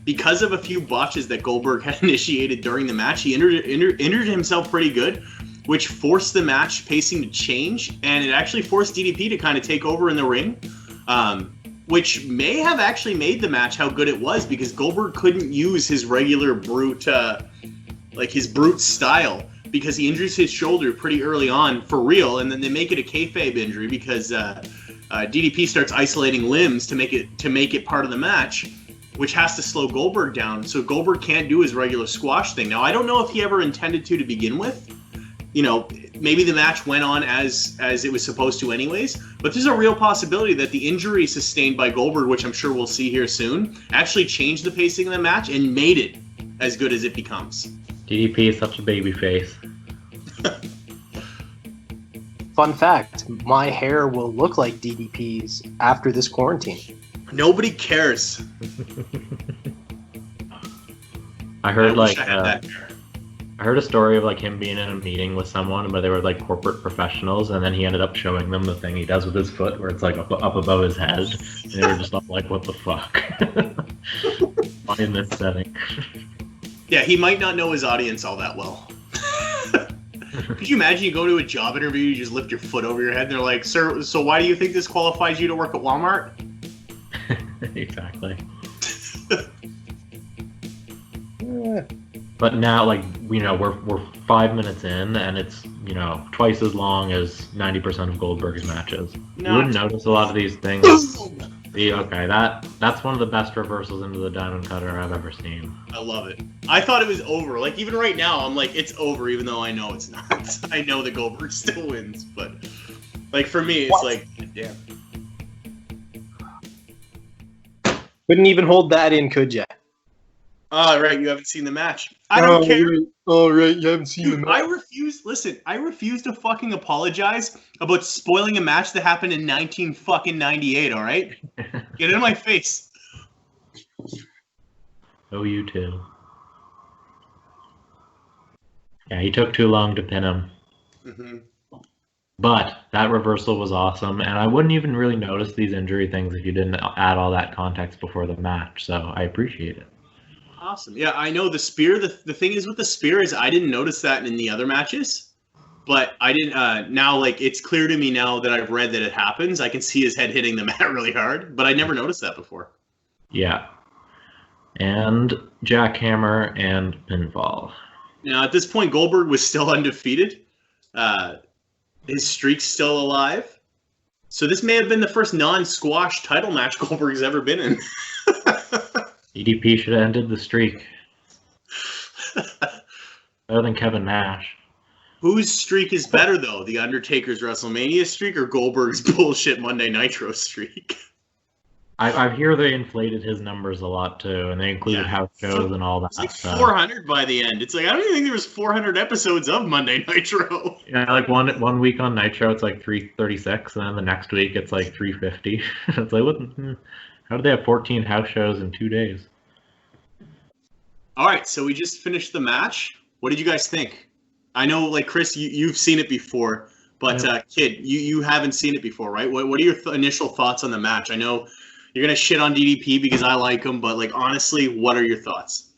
because of a few botches that Goldberg had initiated during the match, he injured himself pretty good, which forced the match pacing to change, and it actually forced DDP to kind of take over in the ring, which may have actually made the match how good it was, because Goldberg couldn't use his regular brute, his brute style, because he injures his shoulder pretty early on for real, and then they make it a kayfabe injury because DDP starts isolating limbs to make it part of the match, which has to slow Goldberg down, so Goldberg can't do his regular squash thing. Now, I don't know if he ever intended to begin with. You know, maybe the match went on as it was supposed to anyways, but there's a real possibility that the injury sustained by Goldberg, which I'm sure we'll see here soon, actually changed the pacing of the match and made it as good as it becomes. DDP is such a baby face. Fun fact, my hair will look like DDP's after this quarantine. Nobody cares. I heard I I heard a story of like him being in a meeting with someone, but they were like corporate professionals, and then he ended up showing them the thing he does with his foot, where it's like up above his head, and they were just all like, "What the fuck?" Why in this setting? Yeah, he might not know his audience all that well. Could you imagine you go to a job interview, you just lift your foot over your head, and they're like, "Sir, so why do you think this qualifies you to work at Walmart?" Exactly. But now, like, you know, we're 5 minutes in, and it's, you know, twice as long as 90% of Goldberg's matches. You wouldn't notice a lot of these things. Okay, that's one of the best reversals into the diamond cutter I've ever seen. I love it. I thought it was over. Like, even right now, I'm like, it's over, even though I know it's not. I know that Goldberg still wins, but, like, for me, it's like, damn. Couldn't even hold that in, could ya? Oh, right, you haven't seen the match. I don't care. All right, you haven't seen the match. I refuse to fucking apologize about spoiling a match that happened in 1998, all right? Get out of my face. Oh, you too. Yeah, he took too long to pin him. Mm-hmm. But that reversal was awesome, and I wouldn't even really notice these injury things if you didn't add all that context before the match, so I appreciate it. Awesome. Yeah, I know the spear. The thing is with the spear is I didn't notice that in the other matches, but I didn't. Now, like, it's clear to me now that I've read that it happens. I can see his head hitting the mat really hard, but I never noticed that before. Yeah. And jackhammer and pinfall. Now, at this point, Goldberg was still undefeated. His streak's still alive. So this may have been the first non-squash title match Goldberg's ever been in. DDP should have ended the streak. Better than Kevin Nash. Whose streak is better, though? The Undertaker's WrestleMania streak or Goldberg's bullshit Monday Nitro streak? I hear they inflated his numbers a lot, too, and they included house shows and all that. It's like 400 by the end. It's like, I don't even think there was 400 episodes of Monday Nitro. Yeah, like one week on Nitro, it's like 336, and then the next week, it's like 350. It's like, what? How did they have 14 house shows in 2 days? All right, so we just finished the match. What did you guys think? I know, like, Chris, you've seen it before, but Kid, you haven't seen it before, right? What are your initial thoughts on the match? I know you're gonna shit on DDP because I like him, but, like, honestly, what are your thoughts?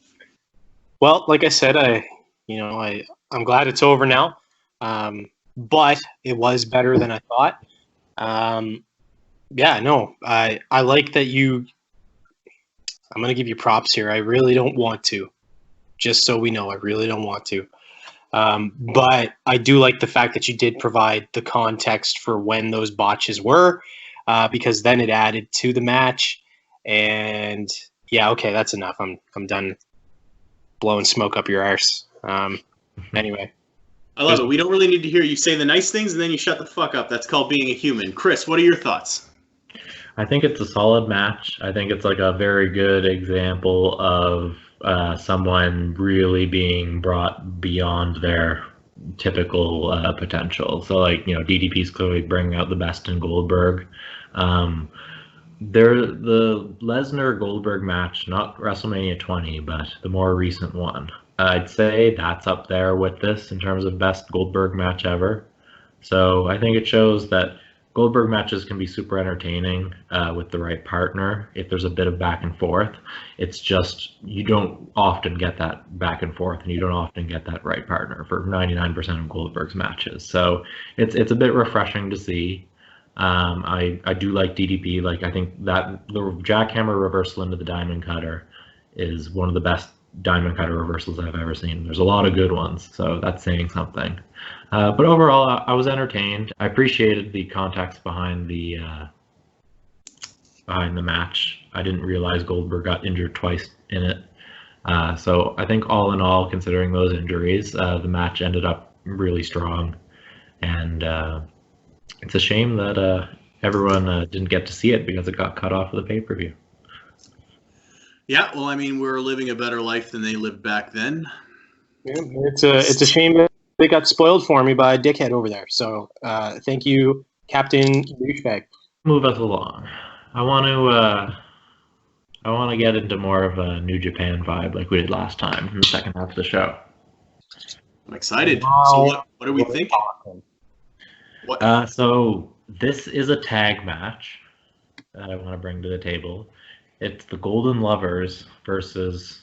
Well, like I said, I'm glad it's over now, but it was better than I thought. Yeah, no, I like that I'm going to give you props here. I really don't want to, just so we know, I really don't want to. But I do like the fact that you did provide the context for when those botches were, because then it added to the match. And yeah, okay, that's enough. I'm done blowing smoke up your arse. Anyway. I love it. We don't really need to hear you say the nice things and then you shut the fuck up. That's called being a human. Chris, what are your thoughts? I think it's a solid match. I think it's like a very good example of someone really being brought beyond their typical potential. So, like, DDP's clearly bringing out the best in Goldberg. The Lesnar Goldberg match, not WrestleMania 20, but the more recent one. I'd say that's up there with this in terms of best Goldberg match ever. So I think it shows that Goldberg matches can be super entertaining with the right partner if there's a bit of back and forth. It's just you don't often get that back and forth, and you don't often get that right partner for 99% of Goldberg's matches. So it's a bit refreshing to see. I do like DDP. Like, I think that the jackhammer reversal into the diamond cutter is one of the best diamond cutter reversals I've ever seen. There's a lot of good ones, so that's saying something. But overall, I was entertained. I appreciated the context behind the match. I didn't realize Goldberg got injured twice in it. So I think all in all, considering those injuries, the match ended up really strong. And it's a shame that everyone didn't get to see it because it got cut off of the pay-per-view. Yeah, well, I mean, we're living a better life than they lived back then. Yeah, it's a shame that they got spoiled for me by a dickhead over there. So thank you, Captain Douchebag. Move us along. I want to get into more of a New Japan vibe like we did last time in the second half of the show. I'm excited. Wow. So what are we thinking? What? So this is a tag match that I want to bring to the table. It's the Golden Lovers versus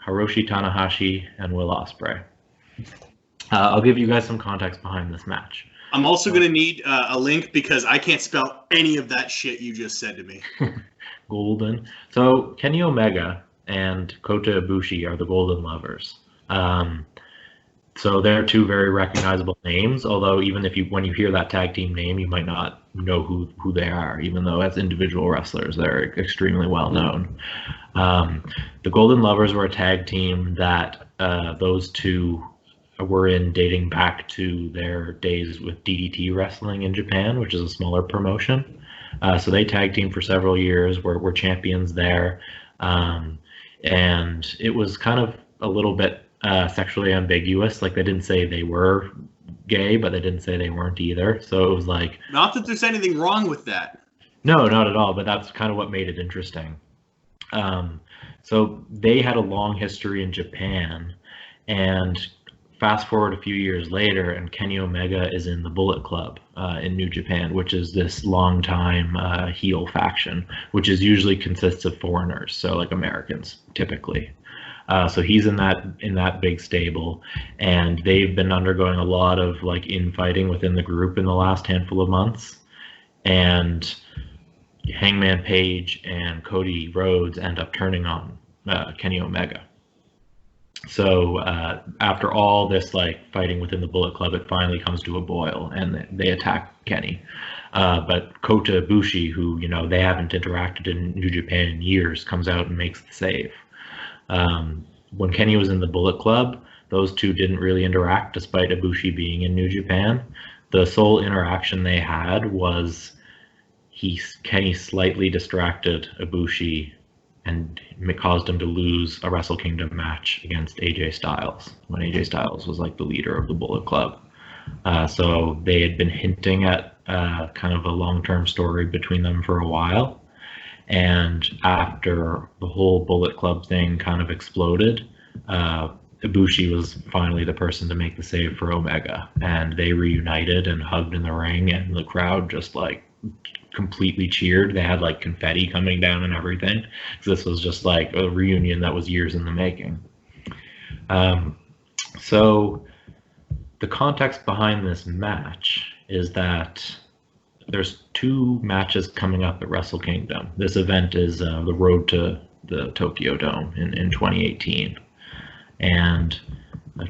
Hiroshi Tanahashi and Will Ospreay. I'll give you guys some context behind this match. I'm also going to need a link because I can't spell any of that shit you just said to me. Golden. So Kenny Omega and Kota Ibushi are the Golden Lovers. So they're two very recognizable names, although even when you hear that tag team name, you might not know who they are, even though as individual wrestlers, they're extremely well known. The Golden Lovers were a tag team that those two were in dating back to their days with DDT wrestling in Japan, which is a smaller promotion. So they tag teamed for several years, were champions there. And it was kind of a little bit sexually ambiguous. Like, they didn't say they were gay, but they didn't say they weren't either. So it was like... Not that there's anything wrong with that. No, not at all, but that's kind of what made it interesting. So they had a long history in Japan, and fast forward a few years later, and Kenny Omega is in the Bullet Club in New Japan, which is this long-time heel faction, which is usually consists of foreigners, so like Americans, typically. So he's in that big stable, and they've been undergoing a lot of like infighting within the group in the last handful of months. And Hangman Page and Cody Rhodes end up turning on Kenny Omega. So after all this like fighting within the Bullet Club, it finally comes to a boil, and they attack Kenny. But Kota Ibushi, who they haven't interacted in New Japan in years, comes out and makes the save. When Kenny was in the Bullet Club, those two didn't really interact despite Ibushi being in New Japan. The sole interaction they had was Kenny slightly distracted Ibushi and caused him to lose a Wrestle Kingdom match against AJ Styles when AJ Styles was like the leader of the Bullet Club. So they had been hinting at kind of a long-term story between them for a while. And after the whole Bullet Club thing kind of exploded, Ibushi was finally the person to make the save for Omega. And they reunited and hugged in the ring, and the crowd just like completely cheered. They had like confetti coming down and everything. So this was just like a reunion that was years in the making. So the context behind this match is that there's two matches coming up at Wrestle Kingdom. This event is the road to the Tokyo Dome in 2018. And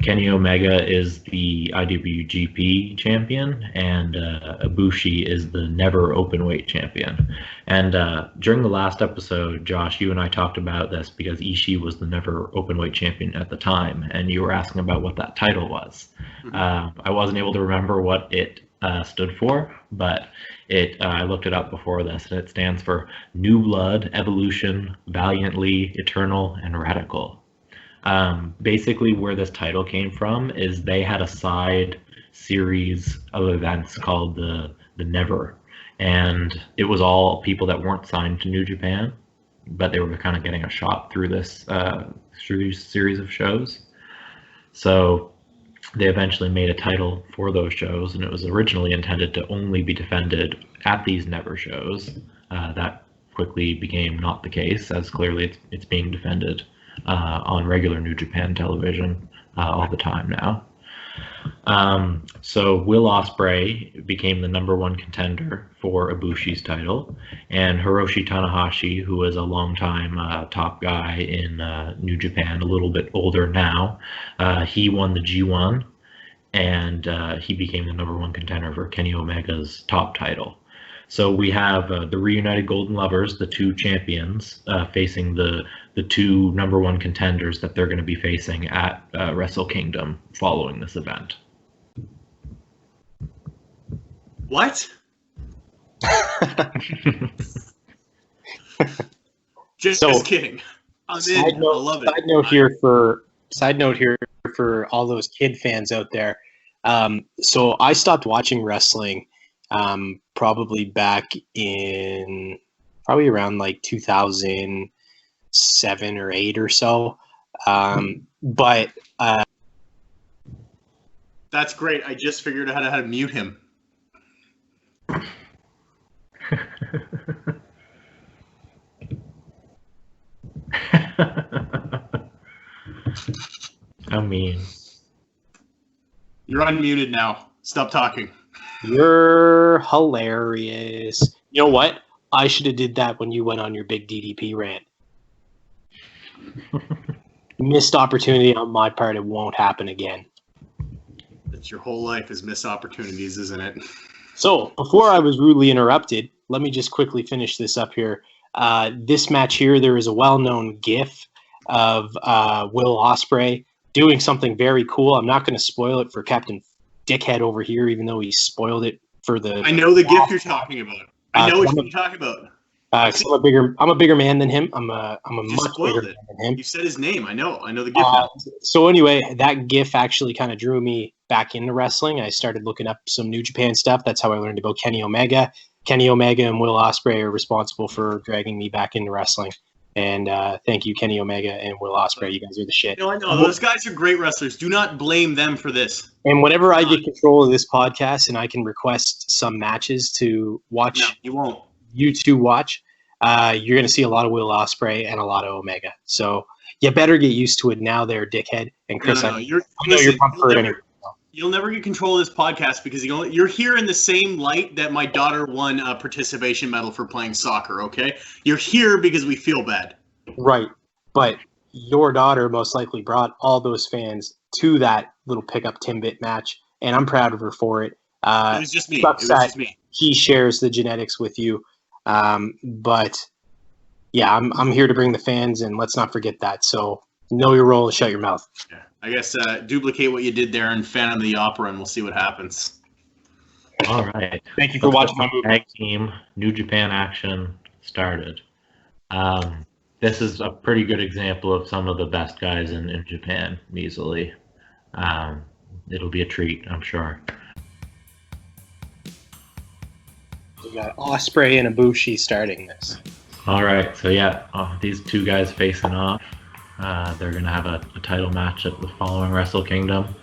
Kenny Omega is the IWGP champion, and Ibushi is the never openweight champion. And during the last episode, Josh, you and I talked about this because Ishii was the never openweight champion at the time, and you were asking about what that title was. I wasn't able to remember what it stood for, but I looked it up before this, and it stands for New Blood, Evolution, Valiantly, Eternal, and Radical. Basically, where this title came from is they had a side series of events called the Never, and it was all people that weren't signed to New Japan, but they were kind of getting a shot through this series of shows. So they eventually made a title for those shows, and it was originally intended to only be defended at these Never shows. That quickly became not the case, as clearly it's being defended on regular New Japan television all the time now. So Will Ospreay became the #1 contender for Ibushi's title, and Hiroshi Tanahashi, who was a longtime top guy in New Japan, a little bit older now, he won the G1, and he became the #1 contender for Kenny Omega's top title. So we have the reunited Golden Lovers, the two champions, facing the two #1 contenders that they're going to be facing at Wrestle Kingdom following this event. What? Just kidding. I'm in. I love it. Side note here for all those kid fans out there. So I stopped watching wrestling probably around like 2007 or 8 or so. But that's great. I just figured out how to mute him. How mean. You're unmuted now. Stop talking. You're hilarious. You know what? I should have did that when you went on your big DDP rant. Missed opportunity on my part. It won't happen again. That's your whole life is missed opportunities, isn't it? So, before I was rudely interrupted, let me just quickly finish this up here. This match here, there is a well-known GIF of Will Ospreay doing something very cool. I'm not going to spoil it for Captain Dickhead over here, even though he spoiled it for the... I know the GIF you're talking about. I know what you're talking about. I'm a bigger man than him. I'm a much bigger man than him. You said his name. I know the GIF. So anyway, that GIF actually kind of drew me back into wrestling. I started looking up some New Japan stuff. That's how I learned about Kenny Omega. Kenny Omega and Will Ospreay are responsible for dragging me back into wrestling. And thank you, Kenny Omega and Will Ospreay. You guys are the shit. No, I know. Those guys are great wrestlers. Do not blame them for this. And whenever I get control of this podcast and I can request some matches to watch, no, you won't. You two watch, you're going to see a lot of Will Ospreay and a lot of Omega. So you better get used to it now there, dickhead. And Chris, I know you're pumped for it anyway. You'll never get control of this podcast because you're here in the same light that my daughter won a participation medal for playing soccer, okay? You're here because we feel bad. Right. But your daughter most likely brought all those fans to that little pickup Timbit match, and I'm proud of her for it. It was just me. It was just me. He shares the genetics with you. But, yeah, I'm here to bring the fans, and let's not forget that. So know your role and shut your mouth. Yeah. I guess duplicate what you did there in Phantom of the Opera, and we'll see what happens. All right. Thank you for watching my movie. Tag team New Japan action started. This is a pretty good example of some of the best guys in Japan, easily. It'll be a treat, I'm sure. We got Ospreay and Ibushi starting this. All right. So, yeah, these two guys facing off. They're going to have a title match at the following Wrestle Kingdom.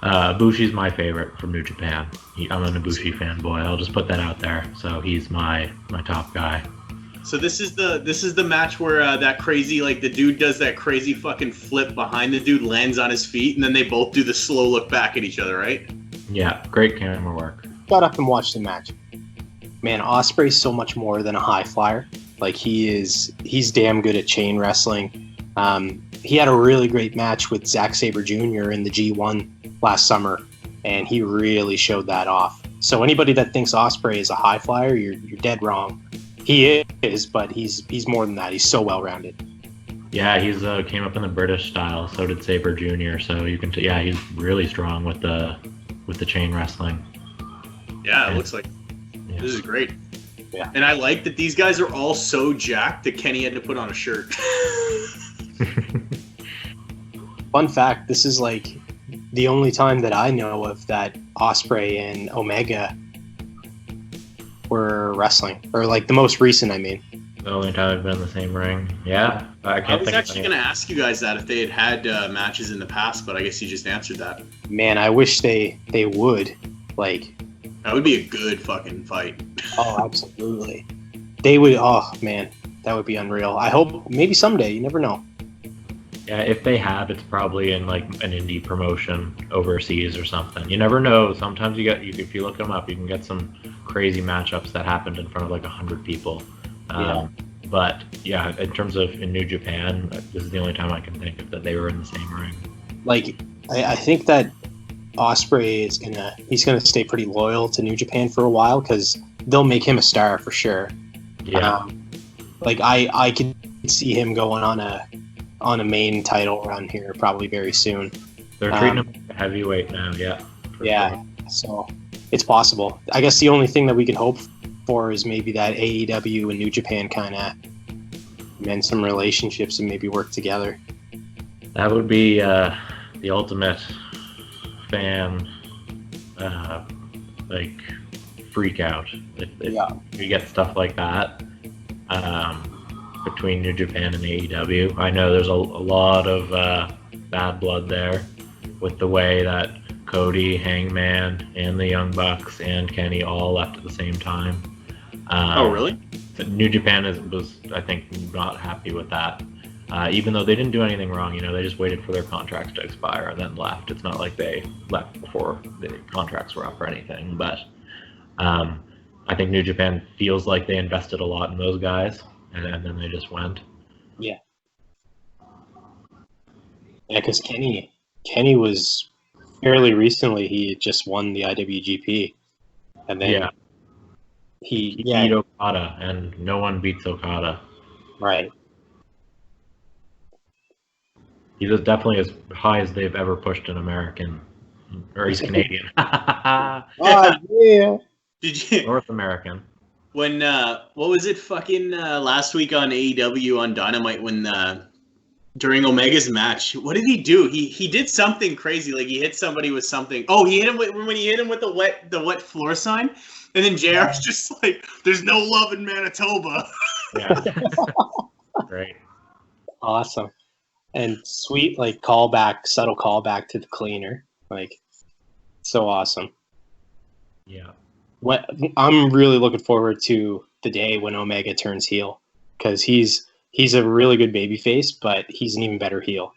Ibushi's my favorite from New Japan. I'm an Ibushi fanboy. I'll just put that out there. So he's my top guy. So this is the match where that crazy, like, the dude does that crazy fucking flip behind the dude, lands on his feet, and then they both do the slow look back at each other, right? Yeah, great camera work. Shut up and watch the match. Man, Ospreay's so much more than a high flyer. Like, he's damn good at chain wrestling. He had a really great match with Zack Sabre Jr. in the G1 last summer, and he really showed that off. So anybody that thinks Ospreay is a high flyer, you're dead wrong. He is, but he's more than that. He's so well-rounded. Yeah, he's came up in the British style. So did Sabre Jr. So you can, he's really strong with the chain wrestling. Yeah, it looks like this is great. Yeah. And I like that these guys are all so jacked that Kenny had to put on a shirt. Fun fact, this is like the only time that I know of that Ospreay and Omega were wrestling. Or like the most recent, I mean. The only time I've been in the same ring. Yeah. I was actually going to ask you guys that if they had matches in the past, but I guess you just answered that. Man, I wish they would. Like, that would be a good fucking fight. Oh, absolutely. They would. Oh man, that would be unreal. I hope maybe someday. You never know. Yeah, if they have, it's probably in like an indie promotion overseas or something. You never know. Sometimes if you look them up, you can get some crazy matchups that happened in front of like 100 people. But yeah, in terms of in New Japan, this is the only time I can think of that they were in the same ring. Like, I think that Ospreay he's gonna stay pretty loyal to New Japan for a while because they'll make him a star for sure. Yeah. Like I could see him going on a main title run here probably very soon. They're treating him like a heavyweight now. Yeah. Yeah. Sure. So it's possible. I guess the only thing that we could hope for is maybe that AEW and New Japan kind of mend some relationships and maybe work together. That would be the ultimate fan like freak out if you get stuff like that between New Japan and AEW. I know there's a lot of bad blood there with the way that Cody, Hangman, and the Young Bucks and Kenny all left at the same time. Oh, really? New Japan was, I think, not happy with that. Even though they didn't do anything wrong, they just waited for their contracts to expire and then left. It's not like they left before the contracts were up or anything. But I think New Japan feels like they invested a lot in those guys, and then they just went. Yeah. Yeah, because Kenny was fairly recently, he just won the IWGP. And then he beat Okada, and no one beats Okada. Right. He was definitely as high as they've ever pushed an American, or he's Canadian. Oh, yeah. Did you North American? When what was it? Fucking last week on AEW on Dynamite when during Omega's match, what did he do? He did something crazy. Like he hit somebody with something. Oh, he hit him when he hit him with the wet floor sign, and then JR's just like, "There's no love in Manitoba." Yeah. Great. Awesome. And sweet, like subtle callback to the cleaner. Like, so awesome. Yeah. I'm really looking forward to the day when Omega turns heel, because he's a really good babyface, but he's an even better heel.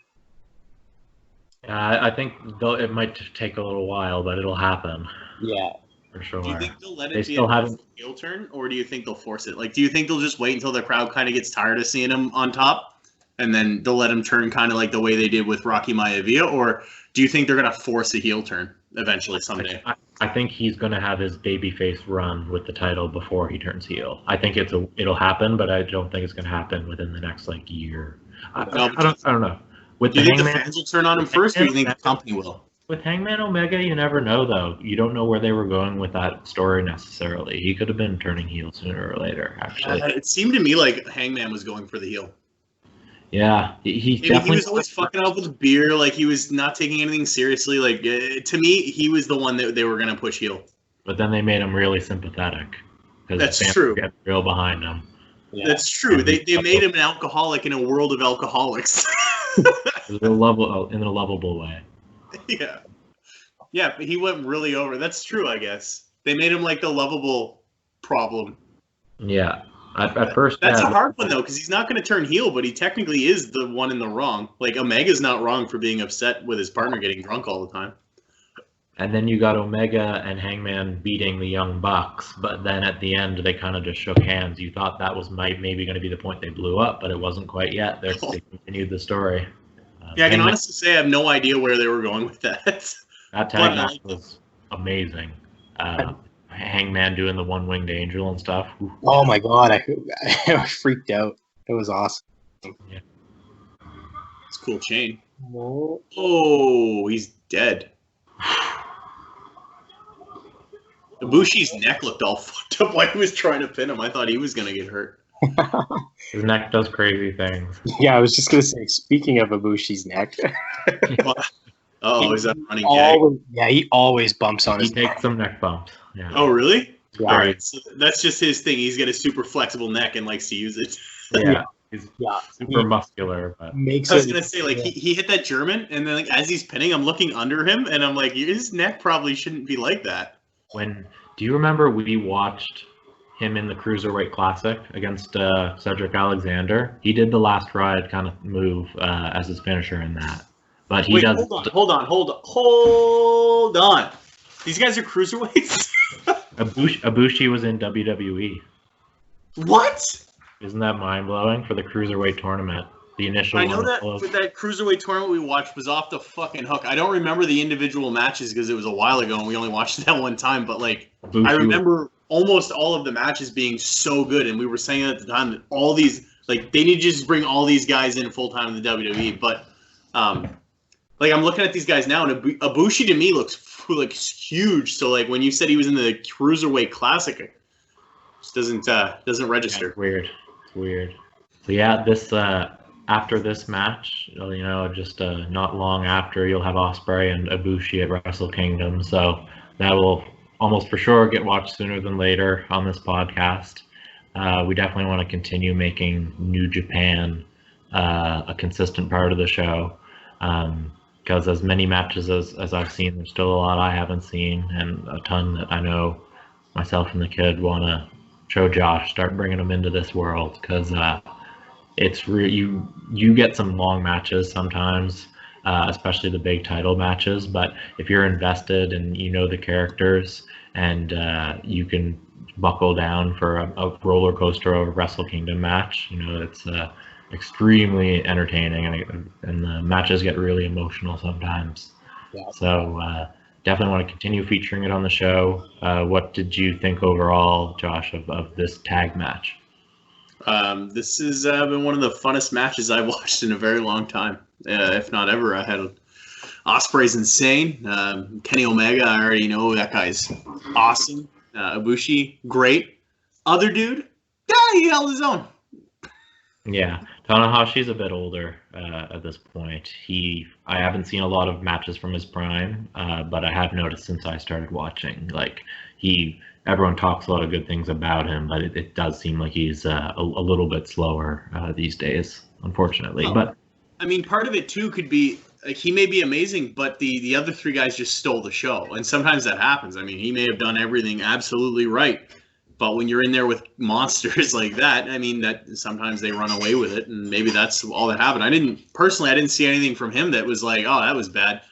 I think it might take a little while, but it'll happen. Yeah. For sure. Do you think they'll let it be a heel turn, or do you think they'll force it? Like, do you think they'll just wait until the crowd kind of gets tired of seeing him on top, and then they'll let him turn kind of like the way they did with Rocky Maivia, or do you think they're going to force a heel turn eventually someday? I think he's going to have his babyface run with the title before he turns heel. I think it'll happen, but I don't think it's going to happen within the next year. I don't know. Do you think the fans will turn on him first, or do you think the company will? With Hangman Omega, you never know, though. You don't know where they were going with that story necessarily. He could have been turning heel sooner or later, actually. It seemed to me like Hangman was going for the heel. Yeah, he was always fucking up with beer. Like, he was not taking anything seriously. Like, to me, he was the one that they were going to push heel. But then they made him really sympathetic. That's true. Get real behind him. Yeah. That's true. They made him an alcoholic in a world of alcoholics. in a lovable way. Yeah. Yeah, but he went really over. That's true, I guess. They made him like the lovable problem. Yeah. At first, that's a hard one, though, because he's not going to turn heel, but he technically is the one in the wrong. Like, Omega's not wrong for being upset with his partner getting drunk all the time. And then you got Omega and Hangman beating the Young Bucks, but then at the end, they kind of just shook hands. You thought that was maybe going to be the point they blew up, but it wasn't quite yet. They continued the story. Yeah, I can honestly say I have no idea where they were going with that. That tag match was amazing. Hangman doing the one-winged angel and stuff. Oh my god, I freaked out. It was awesome. Yeah. It's a cool chain. Oh, he's dead. Ibushi's neck looked all fucked up while he was trying to pin him. I thought he was going to get hurt. His neck does crazy things. Yeah, I was just gonna say. Speaking of Ibushi's neck, Oh, is that a running gag? yeah, he always bumps on He his neck. takes some neck bumps. Yeah. Oh, really? Yeah. All right, so that's just his thing. He's got a super flexible neck and likes to use it. Yeah. He's Yeah, super muscular, but makes I was it. gonna say, like, he hit that German, and then like as he's pinning, I'm looking under him, and I'm like, his neck probably shouldn't be like that. do you remember we watched him in the Cruiserweight Classic against Cedric Alexander? He did the last ride kind of move as his finisher in that. But he Wait, does. hold on. These guys are cruiserweights. Ibushi was in WWE. What? Isn't that mind blowing for the Cruiserweight tournament? The initial. I know one that was- with that cruiserweight tournament we watched was off the fucking hook. I don't remember the individual matches because it was a while ago and we only watched it that one time. But like, Ibushi I was- remember almost all of the matches being so good, and we were saying at the time that all these, like, they need to just bring all these guys in full time in the WWE. But like, I'm looking at these guys now, and Ibushi to me looks like huge. So like when you said he was in the Cruiserweight Classic, it just doesn't register. Yeah, it's weird. So yeah, this after this match, just not long after, you'll have Ospreay and Ibushi at Wrestle Kingdom. So that will almost for sure get watched sooner than later on this podcast. We definitely want to continue making New Japan a consistent part of the show. Because as many matches as I've seen, there's still a lot I haven't seen, and a ton that I know myself and the kid want to show Josh, start bringing him into this world, because it's you get some long matches sometimes, especially the big title matches, but if you're invested and you know the characters and you can buckle down for a roller coaster of a Wrestle Kingdom match, it's extremely entertaining, and the matches get really emotional sometimes. Yeah. So definitely want to continue featuring it on the show. What did you think overall, Josh, of this tag match? This has been one of the funnest matches I've watched in a very long time, if not ever. I had Ospreay's insane. Kenny Omega, I already know that guy's awesome. Ibushi, great. Other dude, he held his own. Yeah, Tanahashi's a bit older at this point. I haven't seen a lot of matches from his prime, but I have noticed since I started watching, everyone talks a lot of good things about him, but it does seem like he's a little bit slower these days, unfortunately. Oh. But I mean, part of it too could be like he may be amazing, but the other three guys just stole the show, and sometimes that happens. I mean, he may have done everything absolutely right, but when you're in there with monsters like that, I mean, that sometimes they run away with it, and maybe that's all that happened. I didn't see anything from him that was like, oh, that was bad.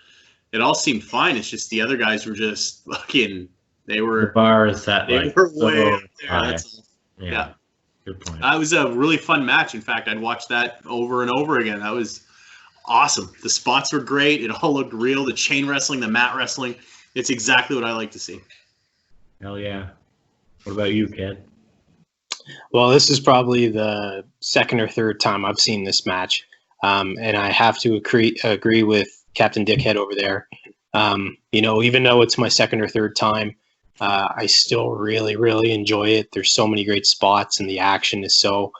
It all seemed fine. It's just the other guys were just fucking. They were. the bar is set They like were so way up there. high. That's all. Yeah. Good point. It was a really fun match. In fact, I'd watch that over and over again. That was awesome. The spots were great. It all looked real. The chain wrestling, the mat wrestling. It's exactly what I like to see. Hell yeah. What about you, kid? Well, this is probably the second or third time I've seen this match, and I have to agree with Captain Dickhead over there. Even though it's my second or third time, I still really, really enjoy it. There's so many great spots, and the action is so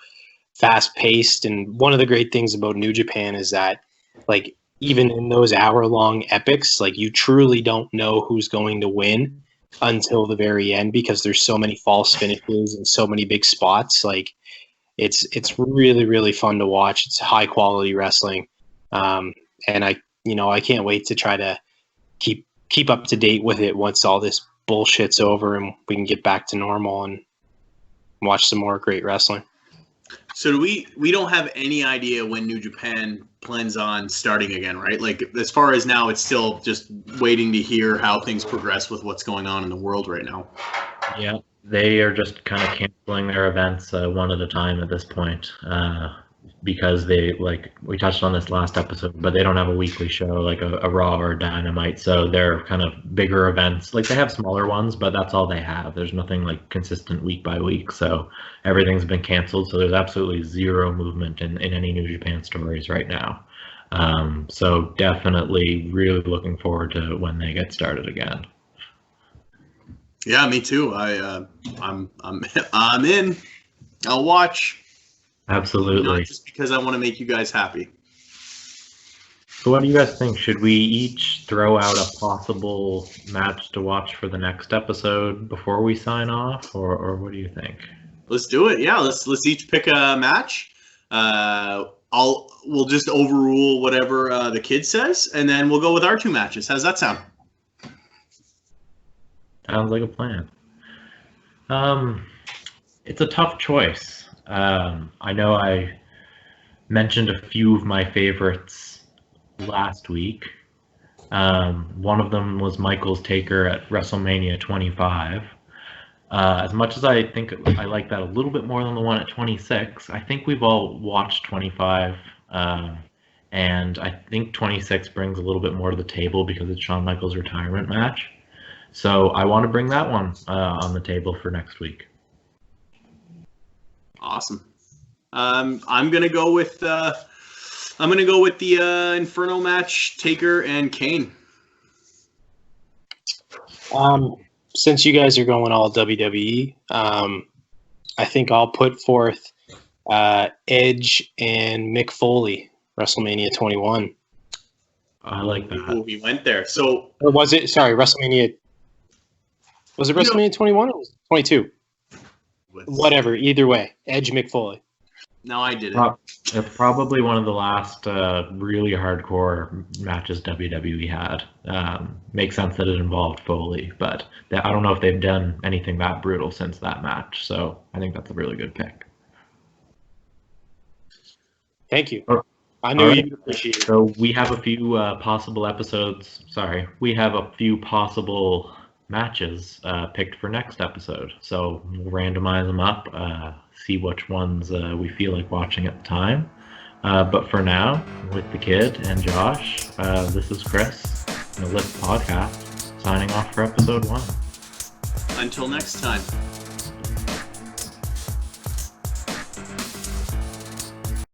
fast-paced. And one of the great things about New Japan is that, like, even in those hour-long epics, like, you truly don't know who's going to win until the very end, because there's so many false finishes and so many big spots. Like, it's really, really fun to watch. It's high quality wrestling, and I can't wait to try to keep up to date with it once all this bullshit's over and we can get back to normal and watch some more great wrestling. So we don't have any idea when New Japan plans on starting again, right? Like, as far as now, it's still just waiting to hear how things progress with what's going on in the world right now. Yeah, they are just kind of canceling their events one at a time at this point, because we touched on this last episode, but they don't have a weekly show like a Raw or a Dynamite, so they're kind of bigger events. Like, they have smaller ones, but that's all they have. There's nothing like consistent week by week, so everything's been canceled. So there's absolutely zero movement in any New Japan stories right now. So definitely really looking forward to when they get started again. Yeah, me too. I'm in. I'll watch. Absolutely. Not just because I want to make you guys happy. So what do you guys think? Should we each throw out a possible match to watch for the next episode before we sign off, or what do you think? Let's do it. Yeah, let's each pick a match. We'll just overrule whatever the kid says, and then we'll go with our 2 matches. How does that sound? Sounds like a plan. It's a tough choice. I know I mentioned a few of my favorites last week. One of them was Michael's Taker at WrestleMania 25. As much as I think I like that a little bit more than the one at 26, I think we've all watched 25, and I think 26 brings a little bit more to the table because it's Shawn Michaels' retirement match. So I want to bring that one on the table for next week. Awesome. I'm gonna go with the Inferno match, Taker and Kane. Since you guys are going all WWE, I think I'll put forth Edge and Mick Foley, WrestleMania 21. I like that. Ooh, we went there. So, or was it? Sorry, WrestleMania. Was it WrestleMania 21 or was it 22? Whatever. Either way, Edge, Mick Foley. No, I did it. It's probably one of the last really hardcore matches WWE had. Makes sense that it involved Foley, but I don't know if they've done anything that brutal since that match. So I think that's a really good pick. Thank you. I know you'd appreciate it. So we have a few possible episodes. Sorry, we have a few possible matches picked for next episode. So we'll randomize them up, see which ones we feel like watching at the time. But for now, with the kid and Josh, this is Chris in the Lift Podcast, signing off for episode 1. Until next time.